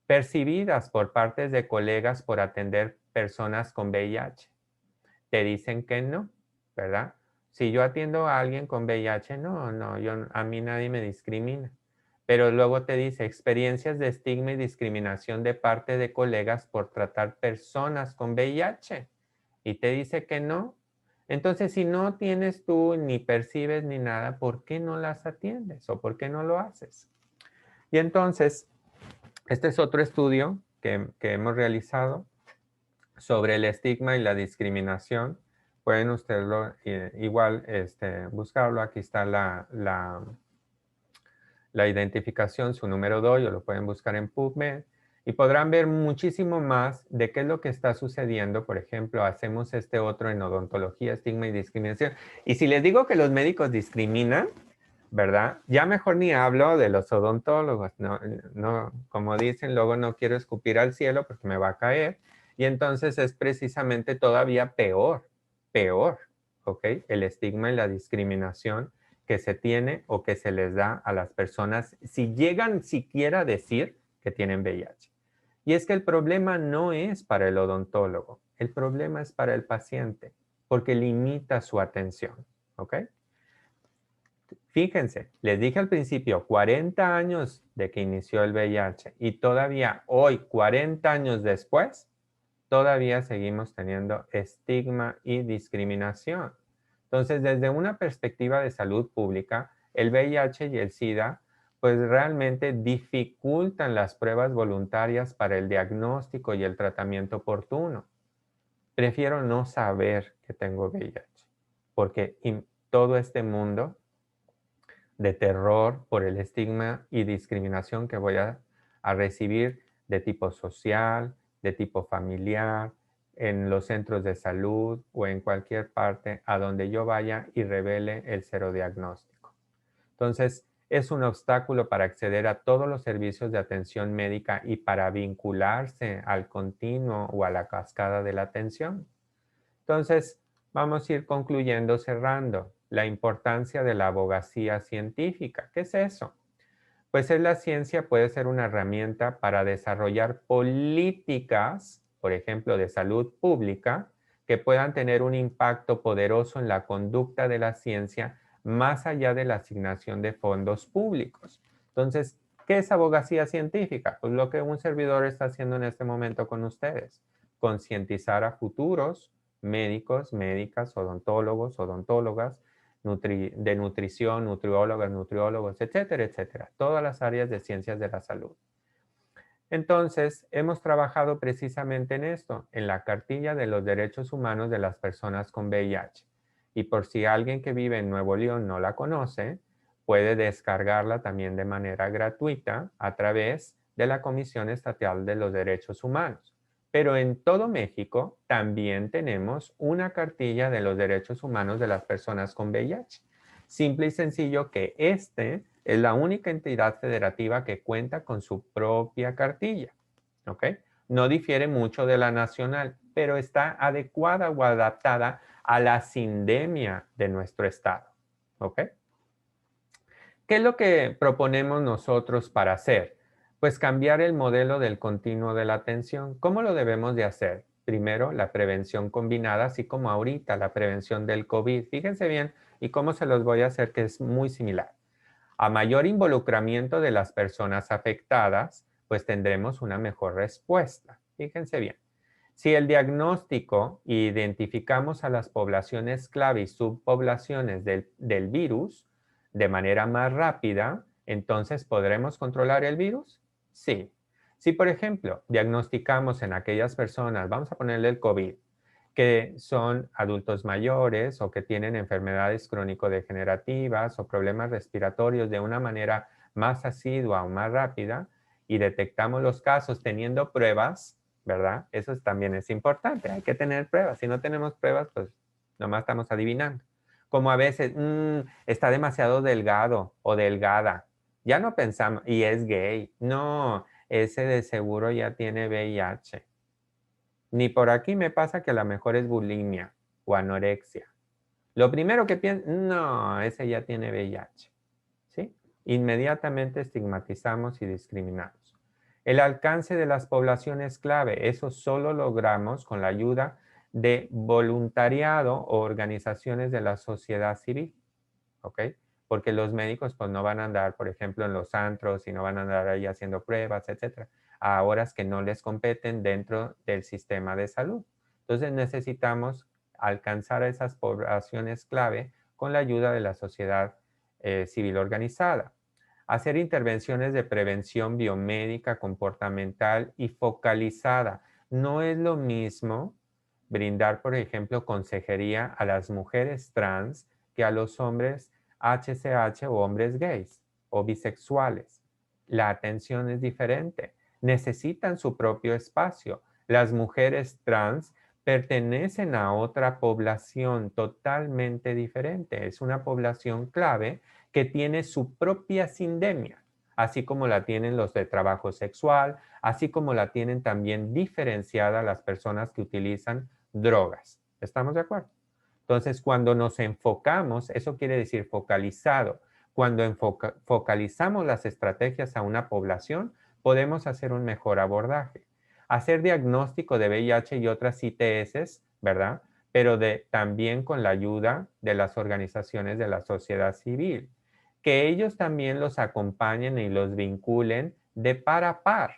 Percibidas por partes de colegas por atender personas con VIH. Te dicen que no, ¿verdad? Si yo atiendo a alguien con VIH, no, a mí nadie me discrimina. Pero luego te dice experiencias de estigma y discriminación de parte de colegas por tratar personas con VIH. Y te dice que no. Entonces, si no tienes tú ni percibes ni nada, ¿por qué no las atiendes o por qué no lo haces? Y entonces, este es otro estudio que hemos realizado sobre el estigma y la discriminación. Pueden ustedes igual buscarlo. Aquí está la identificación, su número 2, o lo pueden buscar en PubMed. Y podrán ver muchísimo más de qué es lo que está sucediendo. Por ejemplo, hacemos este otro en odontología, estigma y discriminación. Y si les digo que los médicos discriminan, ¿verdad? Ya mejor ni hablo de los odontólogos. No, como dicen, luego no quiero escupir al cielo porque me va a caer. Y entonces es precisamente todavía peor, ¿ok? El estigma y la discriminación que se tiene o que se les da a las personas si llegan siquiera a decir que tienen VIH. Y es que el problema no es para el odontólogo, el problema es para el paciente, porque limita su atención, ¿ok? Fíjense, les dije al principio, 40 años de que inició el VIH y todavía hoy, 40 años después, todavía seguimos teniendo estigma y discriminación. Entonces, desde una perspectiva de salud pública, el VIH y el SIDA, pues realmente dificultan las pruebas voluntarias para el diagnóstico y el tratamiento oportuno. Prefiero no saber que tengo VIH, porque todo este mundo de terror por el estigma y discriminación que voy a recibir de tipo social, de tipo familiar, en los centros de salud o en cualquier parte a donde yo vaya y revele el serodiagnóstico. Entonces, es un obstáculo para acceder a todos los servicios de atención médica y para vincularse al continuo o a la cascada de la atención. Entonces, vamos a ir concluyendo, cerrando, la importancia de la abogacía científica. ¿Qué es eso? Pues la ciencia puede ser una herramienta para desarrollar políticas, por ejemplo, de salud pública, que puedan tener un impacto poderoso en la conducta de la ciencia más allá de la asignación de fondos públicos. Entonces, ¿qué es abogacía científica? Pues lo que un servidor está haciendo en este momento con ustedes, concientizar a futuros médicos, médicas, odontólogos, odontólogas, de nutrición, nutriólogas, nutriólogos, etcétera, etcétera. Todas las áreas de ciencias de la salud. Entonces, hemos trabajado precisamente en esto, en la cartilla de los derechos humanos de las personas con VIH. Y por si alguien que vive en Nuevo León no la conoce, puede descargarla también de manera gratuita a través de la Comisión Estatal de los Derechos Humanos. Pero en todo México también tenemos una cartilla de los derechos humanos de las personas con VIH. Simple y sencillo que es la única entidad federativa que cuenta con su propia cartilla. ¿Ok? No difiere mucho de la nacional, pero está adecuada o adaptada a la sindemia de nuestro estado. ¿Ok? ¿Qué es lo que proponemos nosotros para hacer? Pues cambiar el modelo del continuo de la atención. ¿Cómo lo debemos de hacer? Primero, la prevención combinada, así como ahorita la prevención del COVID. Fíjense bien y cómo se los voy a hacer, que es muy similar. A mayor involucramiento de las personas afectadas, pues tendremos una mejor respuesta. Fíjense bien. Si el diagnóstico identificamos a las poblaciones clave y subpoblaciones del virus de manera más rápida, entonces ¿podremos controlar el virus? Sí. Si, por ejemplo, diagnosticamos en aquellas personas, vamos a ponerle el COVID, que son adultos mayores o que tienen enfermedades crónico-degenerativas o problemas respiratorios de una manera más asidua o más rápida y detectamos los casos teniendo pruebas, ¿verdad? Eso también es importante, hay que tener pruebas. Si no tenemos pruebas, pues nomás estamos adivinando. Como a veces, está demasiado delgado o delgada. Ya no pensamos, y es gay. No, ese de seguro ya tiene VIH. Ni por aquí me pasa que a lo mejor es bulimia o anorexia. Lo primero que pienso, no, ese ya tiene VIH. ¿Sí? Inmediatamente estigmatizamos y discriminamos. El alcance de las poblaciones clave, eso solo logramos con la ayuda de voluntariado o organizaciones de la sociedad civil. ¿Ok? Porque los médicos pues no van a andar, por ejemplo, en los antros y no van a andar ahí haciendo pruebas, etcétera, a horas que no les competen dentro del sistema de salud. Entonces necesitamos alcanzar a esas poblaciones clave con la ayuda de la sociedad civil organizada. Hacer intervenciones de prevención biomédica, comportamental y focalizada. No es lo mismo brindar, por ejemplo, consejería a las mujeres trans que a los hombres HCH o hombres gays o bisexuales. La atención es diferente. Necesitan su propio espacio. Las mujeres trans pertenecen a otra población totalmente diferente. Es una población clave que tiene su propia sindemia, así como la tienen los de trabajo sexual, así como la tienen también diferenciada las personas que utilizan drogas. ¿Estamos de acuerdo? Entonces, cuando nos enfocamos, eso quiere decir focalizado. Cuando focalizamos las estrategias a una población, podemos hacer un mejor abordaje. Hacer diagnóstico de VIH y otras ITS, ¿verdad? Pero también con la ayuda de las organizaciones de la sociedad civil. Que ellos también los acompañen y los vinculen de par a par,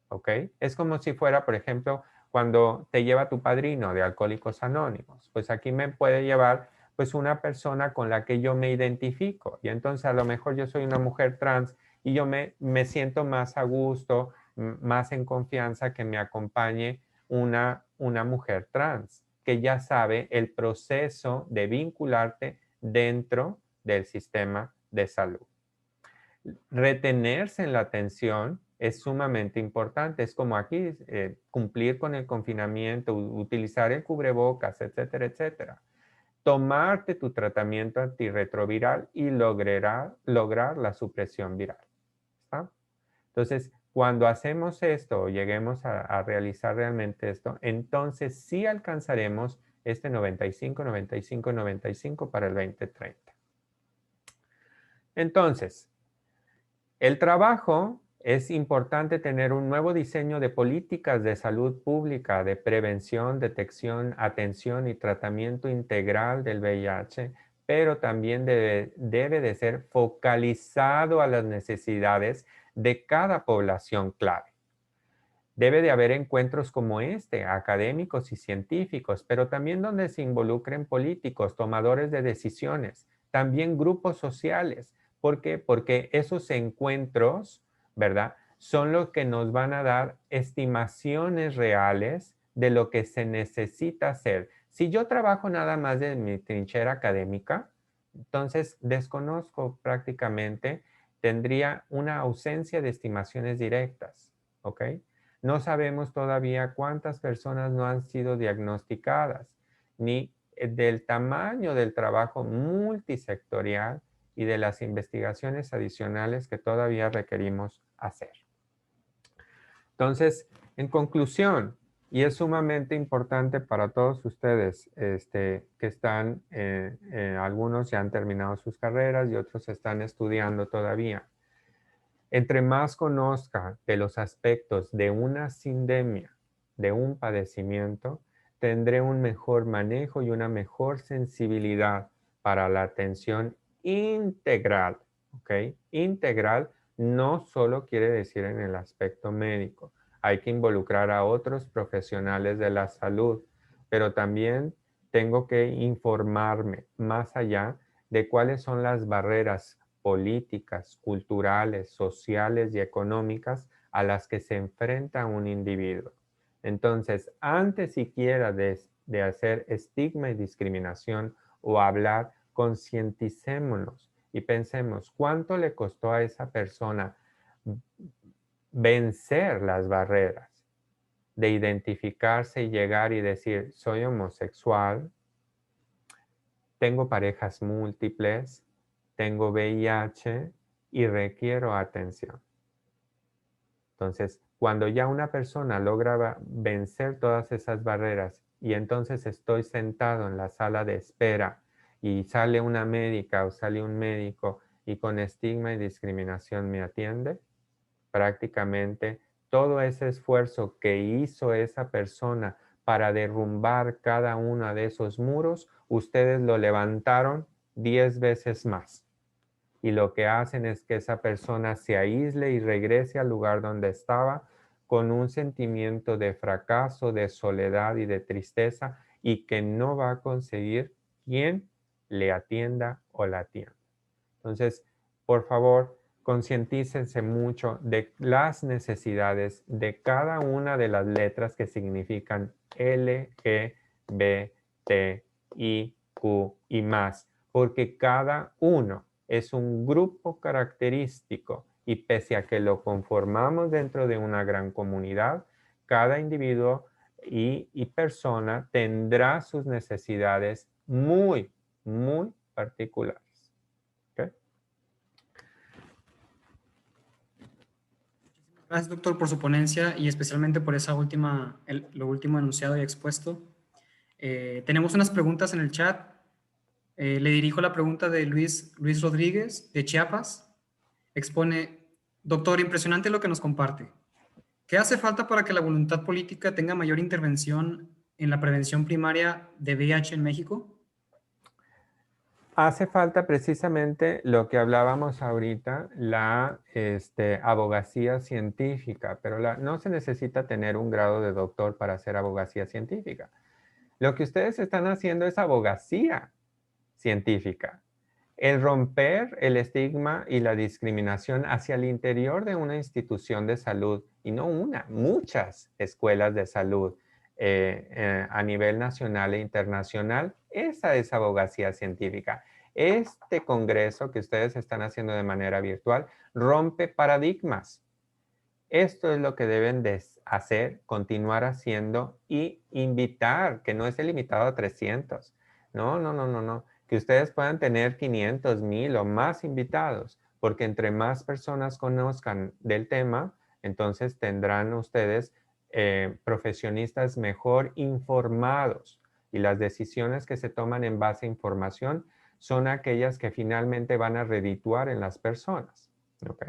¿ok? Es como si fuera, por ejemplo, cuando te lleva tu padrino de Alcohólicos Anónimos. Pues aquí me puede llevar pues una persona con la que yo me identifico. Y entonces a lo mejor yo soy una mujer trans y yo me siento más a gusto, más en confianza que me acompañe una mujer trans, que ya sabe el proceso de vincularte dentro del sistema de salud. Retenerse en la atención es sumamente importante. Es como aquí, cumplir con el confinamiento, utilizar el cubrebocas, etcétera, etcétera. Tomarte tu tratamiento antirretroviral y lograr la supresión viral. ¿Está? Entonces, cuando hacemos esto o lleguemos a realizar realmente esto, entonces sí alcanzaremos este 95, 95, 95 para el 2030. Entonces, el trabajo es importante tener un nuevo diseño de políticas de salud pública, de prevención, detección, atención y tratamiento integral del VIH, pero también debe de ser focalizado a las necesidades de cada población clave. Debe de haber encuentros como este, académicos y científicos, pero también donde se involucren políticos, tomadores de decisiones, también grupos sociales. ¿Por qué? Porque esos encuentros, ¿verdad? Son los que nos van a dar estimaciones reales de lo que se necesita hacer. Si yo trabajo nada más de mi trinchera académica, entonces desconozco prácticamente, tendría una ausencia de estimaciones directas, ¿ok? No sabemos todavía cuántas personas no han sido diagnosticadas, ni del tamaño del trabajo multisectorial y de las investigaciones adicionales que todavía requerimos hacer. Entonces, en conclusión, y es sumamente importante para todos ustedes que están, algunos ya han terminado sus carreras y otros están estudiando todavía. Entre más conozca de los aspectos de una sindemia, de un padecimiento, tendré un mejor manejo y una mejor sensibilidad para la atención integral, ¿ok? Integral no solo quiere decir en el aspecto médico. Hay que involucrar a otros profesionales de la salud, pero también tengo que informarme más allá de cuáles son las barreras políticas, culturales, sociales y económicas a las que se enfrenta un individuo. Entonces, antes siquiera de hacer estigma y discriminación o hablar, concienticémonos y pensemos cuánto le costó a esa persona vencer las barreras de identificarse y llegar y decir, soy homosexual, tengo parejas múltiples, tengo VIH y requiero atención. Entonces, cuando ya una persona logra vencer todas esas barreras y entonces estoy sentado en la sala de espera y sale una médica o sale un médico y con estigma y discriminación me atiende, prácticamente todo ese esfuerzo que hizo esa persona para derrumbar cada uno de esos muros, ustedes lo levantaron 10 veces más. Y lo que hacen es que esa persona se aísle y regrese al lugar donde estaba con un sentimiento de fracaso, de soledad y de tristeza y que no va a conseguir quien le atienda o la atienda. Entonces, por favor, concientícense mucho de las necesidades de cada una de las letras que significan L, G, B, T, I, Q y más, porque cada uno es un grupo característico y pese a que lo conformamos dentro de una gran comunidad, cada individuo y persona tendrá sus necesidades muy, muy particulares. ¿Okay? Gracias, doctor, por su ponencia y especialmente por esa lo último enunciado y expuesto. Tenemos unas preguntas en el chat. Le dirijo la pregunta de Luis Rodríguez, de Chiapas. Expone, doctor, impresionante lo que nos comparte. ¿Qué hace falta para que la voluntad política tenga mayor intervención en la prevención primaria de VIH en México? Hace falta precisamente lo que hablábamos ahorita, la abogacía científica, pero no se necesita tener un grado de doctor para hacer abogacía científica. Lo que ustedes están haciendo es abogacía científica. El romper el estigma y la discriminación hacia el interior de una institución de salud, y no una, muchas escuelas de salud a nivel nacional e internacional, esa es abogacía científica. Este congreso que ustedes están haciendo de manera virtual rompe paradigmas. Esto es lo que deben de hacer, continuar haciendo y invitar, que no esté limitado a 300. No, no, no, no, no. Que ustedes puedan tener 500, 1000 o más invitados, porque entre más personas conozcan del tema, entonces tendrán ustedes profesionistas mejor informados y las decisiones que se toman en base a información son aquellas que finalmente van a redituar en las personas. ¿Ok?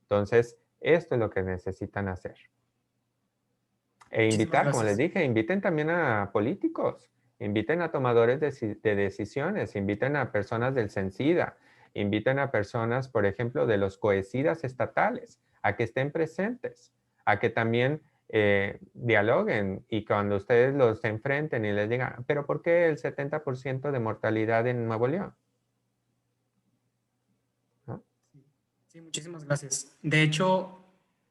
Entonces, esto es lo que necesitan hacer. E Muchísimas invitar, como les gracias. dije, inviten también a políticos, inviten a tomadores de decisiones, inviten a personas del CENSIDA, inviten a personas, por ejemplo, de los cohesidas estatales, a que estén presentes, a que también dialoguen y cuando ustedes los enfrenten y les digan, pero ¿por qué el 70% de mortalidad en Nuevo León? ¿No? Sí, muchísimas gracias. De hecho,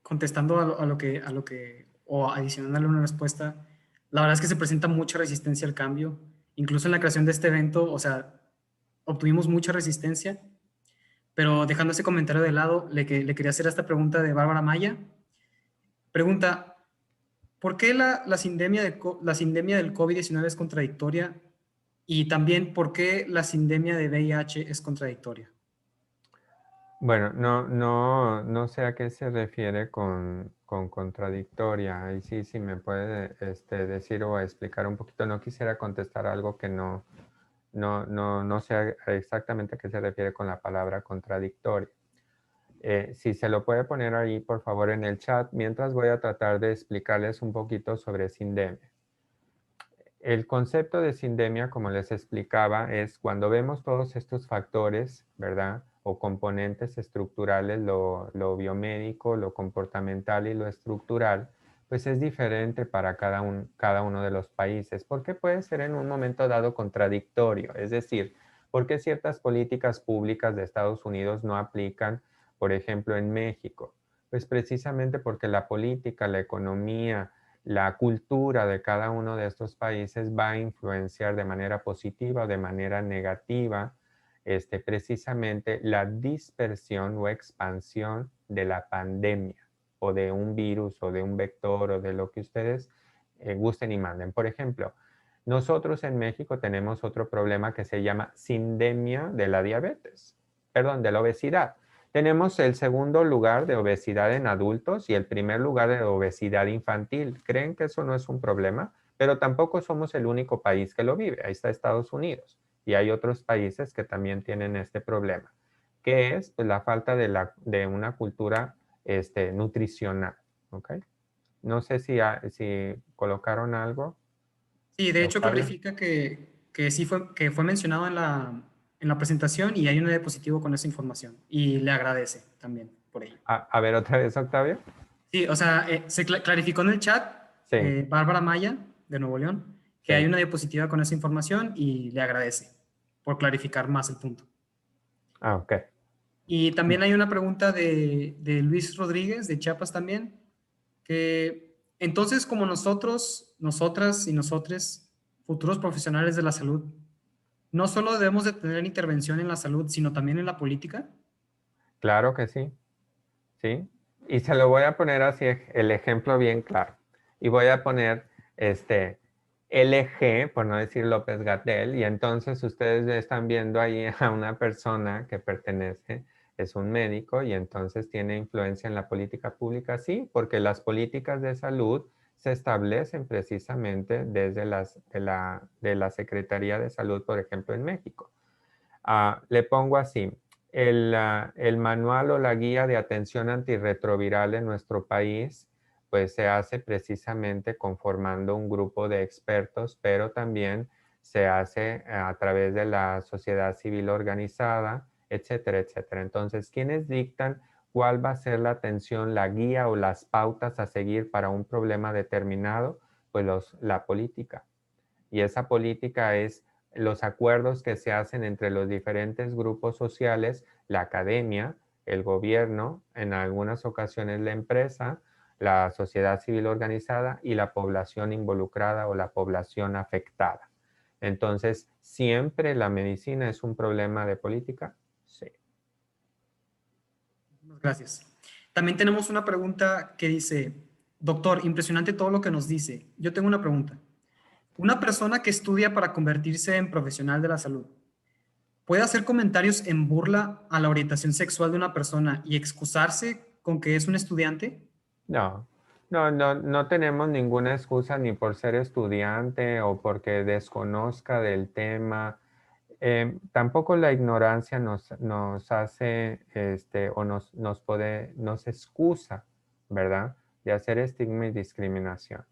contestando a lo que, o adicionándole una respuesta, la verdad es que se presenta mucha resistencia al cambio. Incluso en la creación de este evento, o sea, obtuvimos mucha resistencia, pero dejando ese comentario de lado, le quería hacer esta pregunta de Bárbara Maya. Pregunta, ¿por qué la sindemia del COVID-19 es contradictoria? Y también, ¿por qué la sindemia de VIH es contradictoria? Bueno, no sé a qué se refiere con contradictoria. Ahí sí, sí me puede decir o explicar un poquito. No quisiera contestar algo que no sé exactamente a qué se refiere con la palabra contradictoria. Si se lo puede poner ahí, por favor, en el chat, mientras voy a tratar de explicarles un poquito sobre sindemia. El concepto de sindemia, como les explicaba, es cuando vemos todos estos factores, ¿verdad? O componentes estructurales, lo biomédico, lo comportamental y lo estructural, pues es diferente para cada uno de los países, porque puede ser en un momento dado contradictorio. Es decir, ¿por qué ciertas políticas públicas de Estados Unidos no aplican, por ejemplo, en México? Pues precisamente porque la política, la economía, la cultura de cada uno de estos países va a influenciar de manera positiva o de manera negativa precisamente la dispersión o expansión de la pandemia o de un virus o de un vector o de lo que ustedes gusten y manden. Por ejemplo, nosotros en México tenemos otro problema que se llama sindemia de la diabetes, perdón, de la obesidad. Tenemos el segundo lugar de obesidad en adultos y el primer lugar de obesidad infantil. ¿Creen que eso no es un problema? Pero tampoco somos el único país que lo vive. Ahí está Estados Unidos. Y hay otros países que también tienen este problema, que es pues, la falta de una cultura nutricional. ¿Okay? No sé si colocaron algo, Sí, de hecho Octavio. clarifica que sí que fue mencionado en la presentación y hay un diapositivo con esa información y le agradece también por ello. A ver, otra vez, Octavio. Sí, o sea, se clarificó en el chat, Sí, Bárbara Maya, de Nuevo León, que hay sí. una diapositiva con esa información y le agradece por clarificar más el punto. Ah, ok. Y también hay una pregunta de Luis Rodríguez, de Chiapas también, que entonces como nosotros, nosotras y nosotres, futuros profesionales de la salud, no solo debemos de tener intervención en la salud, sino también en la política. Claro que sí. ¿Sí? Y se lo voy a poner así el ejemplo bien claro. Y voy a poner LG, por no decir López Gatell, y entonces ustedes están viendo ahí a una persona que pertenece, es un médico y entonces tiene influencia en la política pública, sí, porque las políticas de salud se establecen precisamente desde de la Secretaría de Salud, por ejemplo, en México. Le pongo así, el manual o la guía de atención antirretroviral en nuestro país, pues se hace precisamente conformando un grupo de expertos, pero también se hace a través de la sociedad civil organizada, etcétera, etcétera. Entonces, ¿quiénes dictan cuál va a ser la atención, la guía o las pautas a seguir para un problema determinado? Pues la política. Y esa política es los acuerdos que se hacen entre los diferentes grupos sociales, la academia, el gobierno, en algunas ocasiones la empresa, la sociedad civil organizada y la población involucrada o la población afectada. Entonces, ¿siempre la medicina es un problema de política? Sí. Gracias. También tenemos una pregunta que dice, doctor, impresionante todo lo que nos dice. Yo tengo una pregunta. Una persona que estudia para convertirse en profesional de la salud, ¿puede hacer comentarios en burla a la orientación sexual de una persona y excusarse con que es un estudiante? No, no tenemos ninguna excusa ni por ser estudiante o porque desconozca del tema. Tampoco la ignorancia nos hace, o nos excusa, ¿verdad? De hacer estigma y discriminación.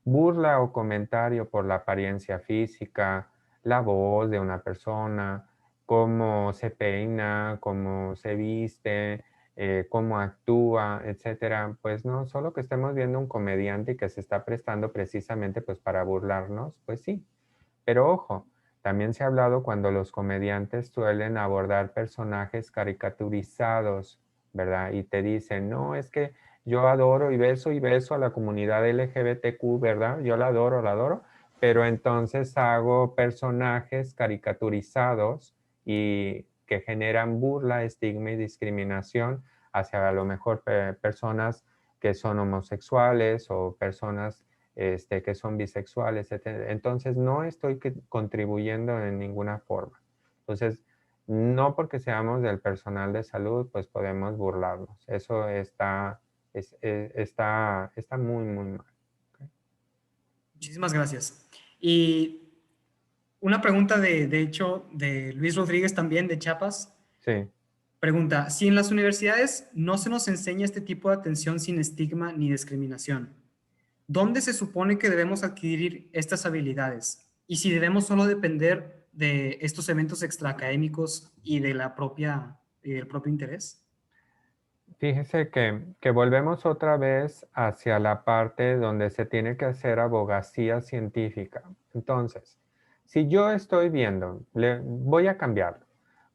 Burla o comentario por la apariencia física, la voz de una persona, cómo se peina, cómo se viste, cómo actúa, etcétera. Pues no, solo que estemos viendo un comediante que se está prestando precisamente pues para burlarnos, pues sí. Pero ojo, también se ha hablado cuando los comediantes suelen abordar personajes caricaturizados, ¿verdad? Y te dicen, no, es que yo adoro y beso a la comunidad LGBTQ, ¿verdad? Yo la adoro, pero entonces hago personajes caricaturizados y que generan burla, estigma y discriminación hacia a lo mejor personas que son homosexuales o personas que son bisexuales, etc. Entonces, no estoy contribuyendo en ninguna forma. Entonces, no porque seamos del personal de salud, pues podemos burlarnos. Eso está muy, muy mal. ¿Okay? Muchísimas gracias. Y una pregunta de hecho, de Luis Rodríguez también, de Chiapas. Sí, Pregunta, si en las universidades no se nos enseña este tipo de atención sin estigma ni discriminación, ¿dónde se supone que debemos adquirir estas habilidades? Y si debemos solo depender de estos eventos extraacadémicos y de y del propio interés. Fíjese que volvemos otra vez hacia la parte donde se tiene que hacer abogacía científica. Entonces, si yo estoy viendo, voy a cambiarlo.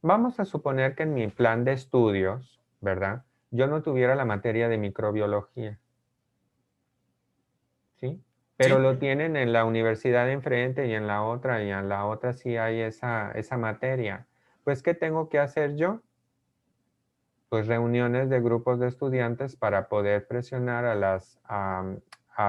Vamos a suponer que en mi plan de estudios, ¿verdad? Yo no tuviera la materia de microbiología, ¿sí? Pero ¿Sí? lo tienen en la universidad de enfrente y en la otra sí hay esa materia. Pues, ¿qué tengo que hacer yo? Pues reuniones de grupos de estudiantes para poder presionar a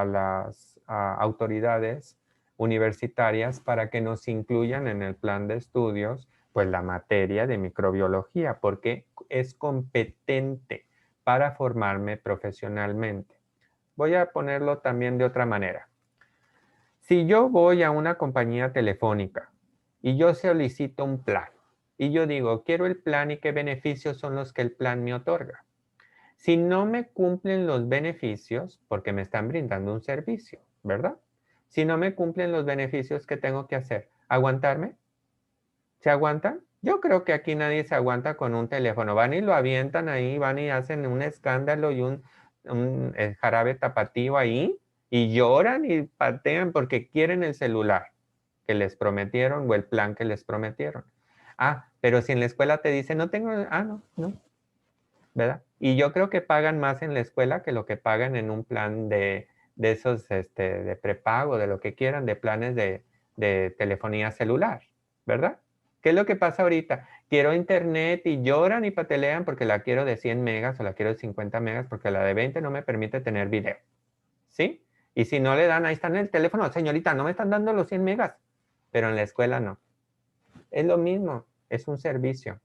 las autoridades universitarias para que nos incluyan en el plan de estudios, pues la materia de microbiología, porque es competente para formarme profesionalmente. Voy a ponerlo también de otra manera. Si yo voy a una compañía telefónica y yo solicito un plan y yo digo, quiero el plan y qué beneficios son los que el plan me otorga. Si no me cumplen los beneficios, porque me están brindando un servicio, ¿verdad? Si no me cumplen los beneficios, ¿qué tengo que hacer? ¿Aguantarme? ¿Se aguantan? Yo creo que aquí nadie se aguanta con un teléfono. Van y lo avientan ahí, van y hacen un escándalo y un jarabe tapatío ahí y lloran y patean porque quieren el celular que les prometieron o el plan que les prometieron. Ah, pero si en la escuela te dicen, no tengo, no, ¿verdad? Y yo creo que pagan más en la escuela que lo que pagan en un plan de esos, de prepago, de lo que quieran, de planes de telefonía celular, ¿verdad? ¿Qué es lo que pasa ahorita? Quiero internet y lloran y patelean porque la quiero de 100 megas o la quiero de 50 megas porque la de 20 no me permite tener video, ¿sí? Y si no le dan, ahí está en el teléfono, señorita, no me están dando los 100 megas, pero en la escuela no. Es lo mismo, es un servicio.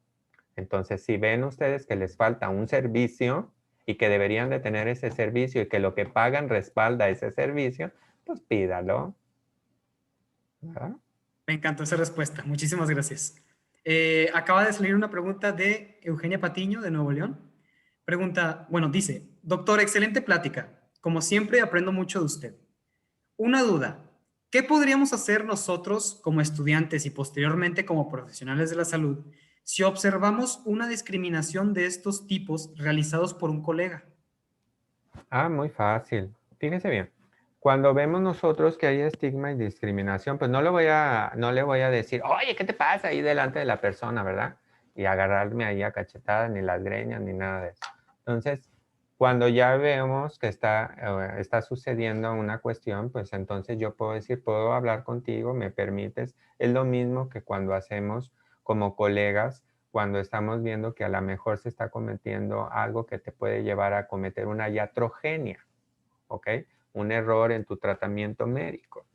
Entonces, si ven ustedes que les falta un servicio y que deberían de tener ese servicio y que lo que pagan respalda ese servicio, pues pídalo, ¿verdad? Me encantó esa respuesta. Muchísimas gracias. Acaba de salir una pregunta de Eugenia Patiño, de Nuevo León. Pregunta, bueno, dice, doctor, excelente plática. Como siempre, aprendo mucho de usted. Una duda, ¿qué podríamos hacer nosotros como estudiantes y posteriormente como profesionales de la salud si observamos una discriminación de estos tipos realizados por un colega? Ah, muy fácil. Fíjense bien. Cuando vemos nosotros que hay estigma y discriminación, pues no le voy a decir, oye, ¿qué te pasa ahí delante de la persona, verdad? Y agarrarme ahí a cachetadas, ni las greñas, ni nada de eso. Entonces, cuando ya vemos que está sucediendo una cuestión, pues entonces yo puedo decir, puedo hablar contigo, me permites. Es lo mismo que cuando hacemos como colegas cuando estamos viendo que a lo mejor se está cometiendo algo que te puede llevar a cometer una iatrogenia, ¿ok? Un error en tu tratamiento médico.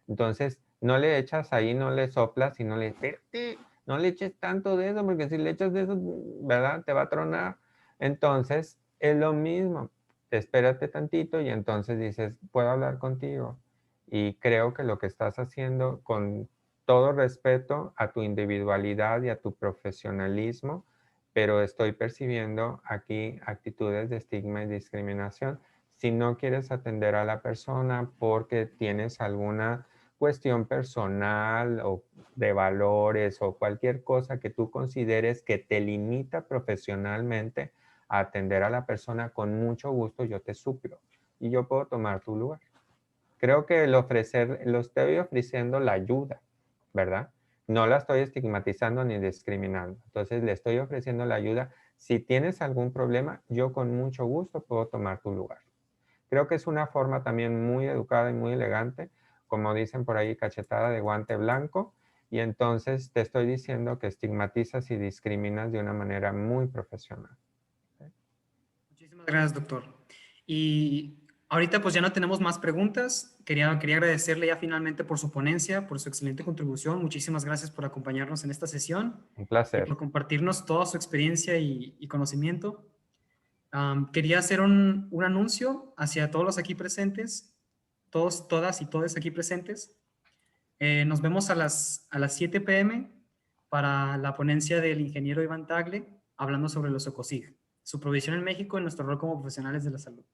Entonces, no le echas ahí, no le soplas y no le espérate, no le eches tanto de eso, porque si le echas de eso, ¿verdad? Te va a tronar. Entonces, es lo mismo. Espérate tantito y entonces dices, puedo hablar contigo. Y creo que lo que estás haciendo con todo respeto a tu individualidad y a tu profesionalismo, pero estoy percibiendo aquí actitudes de estigma y discriminación. Si no quieres atender a la persona porque tienes alguna cuestión personal o de valores o cualquier cosa que tú consideres que te limita profesionalmente a atender a la persona, con mucho gusto yo te suplo y yo puedo tomar tu lugar. Creo que lo estoy ofreciendo la ayuda, ¿verdad? No la estoy estigmatizando ni discriminando. Entonces le estoy ofreciendo la ayuda. Si tienes algún problema, yo con mucho gusto puedo tomar tu lugar. Creo que es una forma también muy educada y muy elegante, como dicen por ahí, cachetada de guante blanco. Y entonces te estoy diciendo que estigmatizas y discriminas de una manera muy profesional. Muchísimas gracias, doctor. Y ahorita pues ya no tenemos más preguntas. Quería agradecerle ya finalmente por su ponencia, por su excelente contribución. Muchísimas gracias por acompañarnos en esta sesión Un y placer. por compartirnos toda su experiencia y conocimiento. Quería hacer un anuncio hacia todos los aquí presentes, todos, todas y todos aquí presentes. Nos vemos a las 7 p.m. para la ponencia del ingeniero Iván Tagle hablando sobre los ECOSIG, su provisión en México y nuestro rol como profesionales de la salud.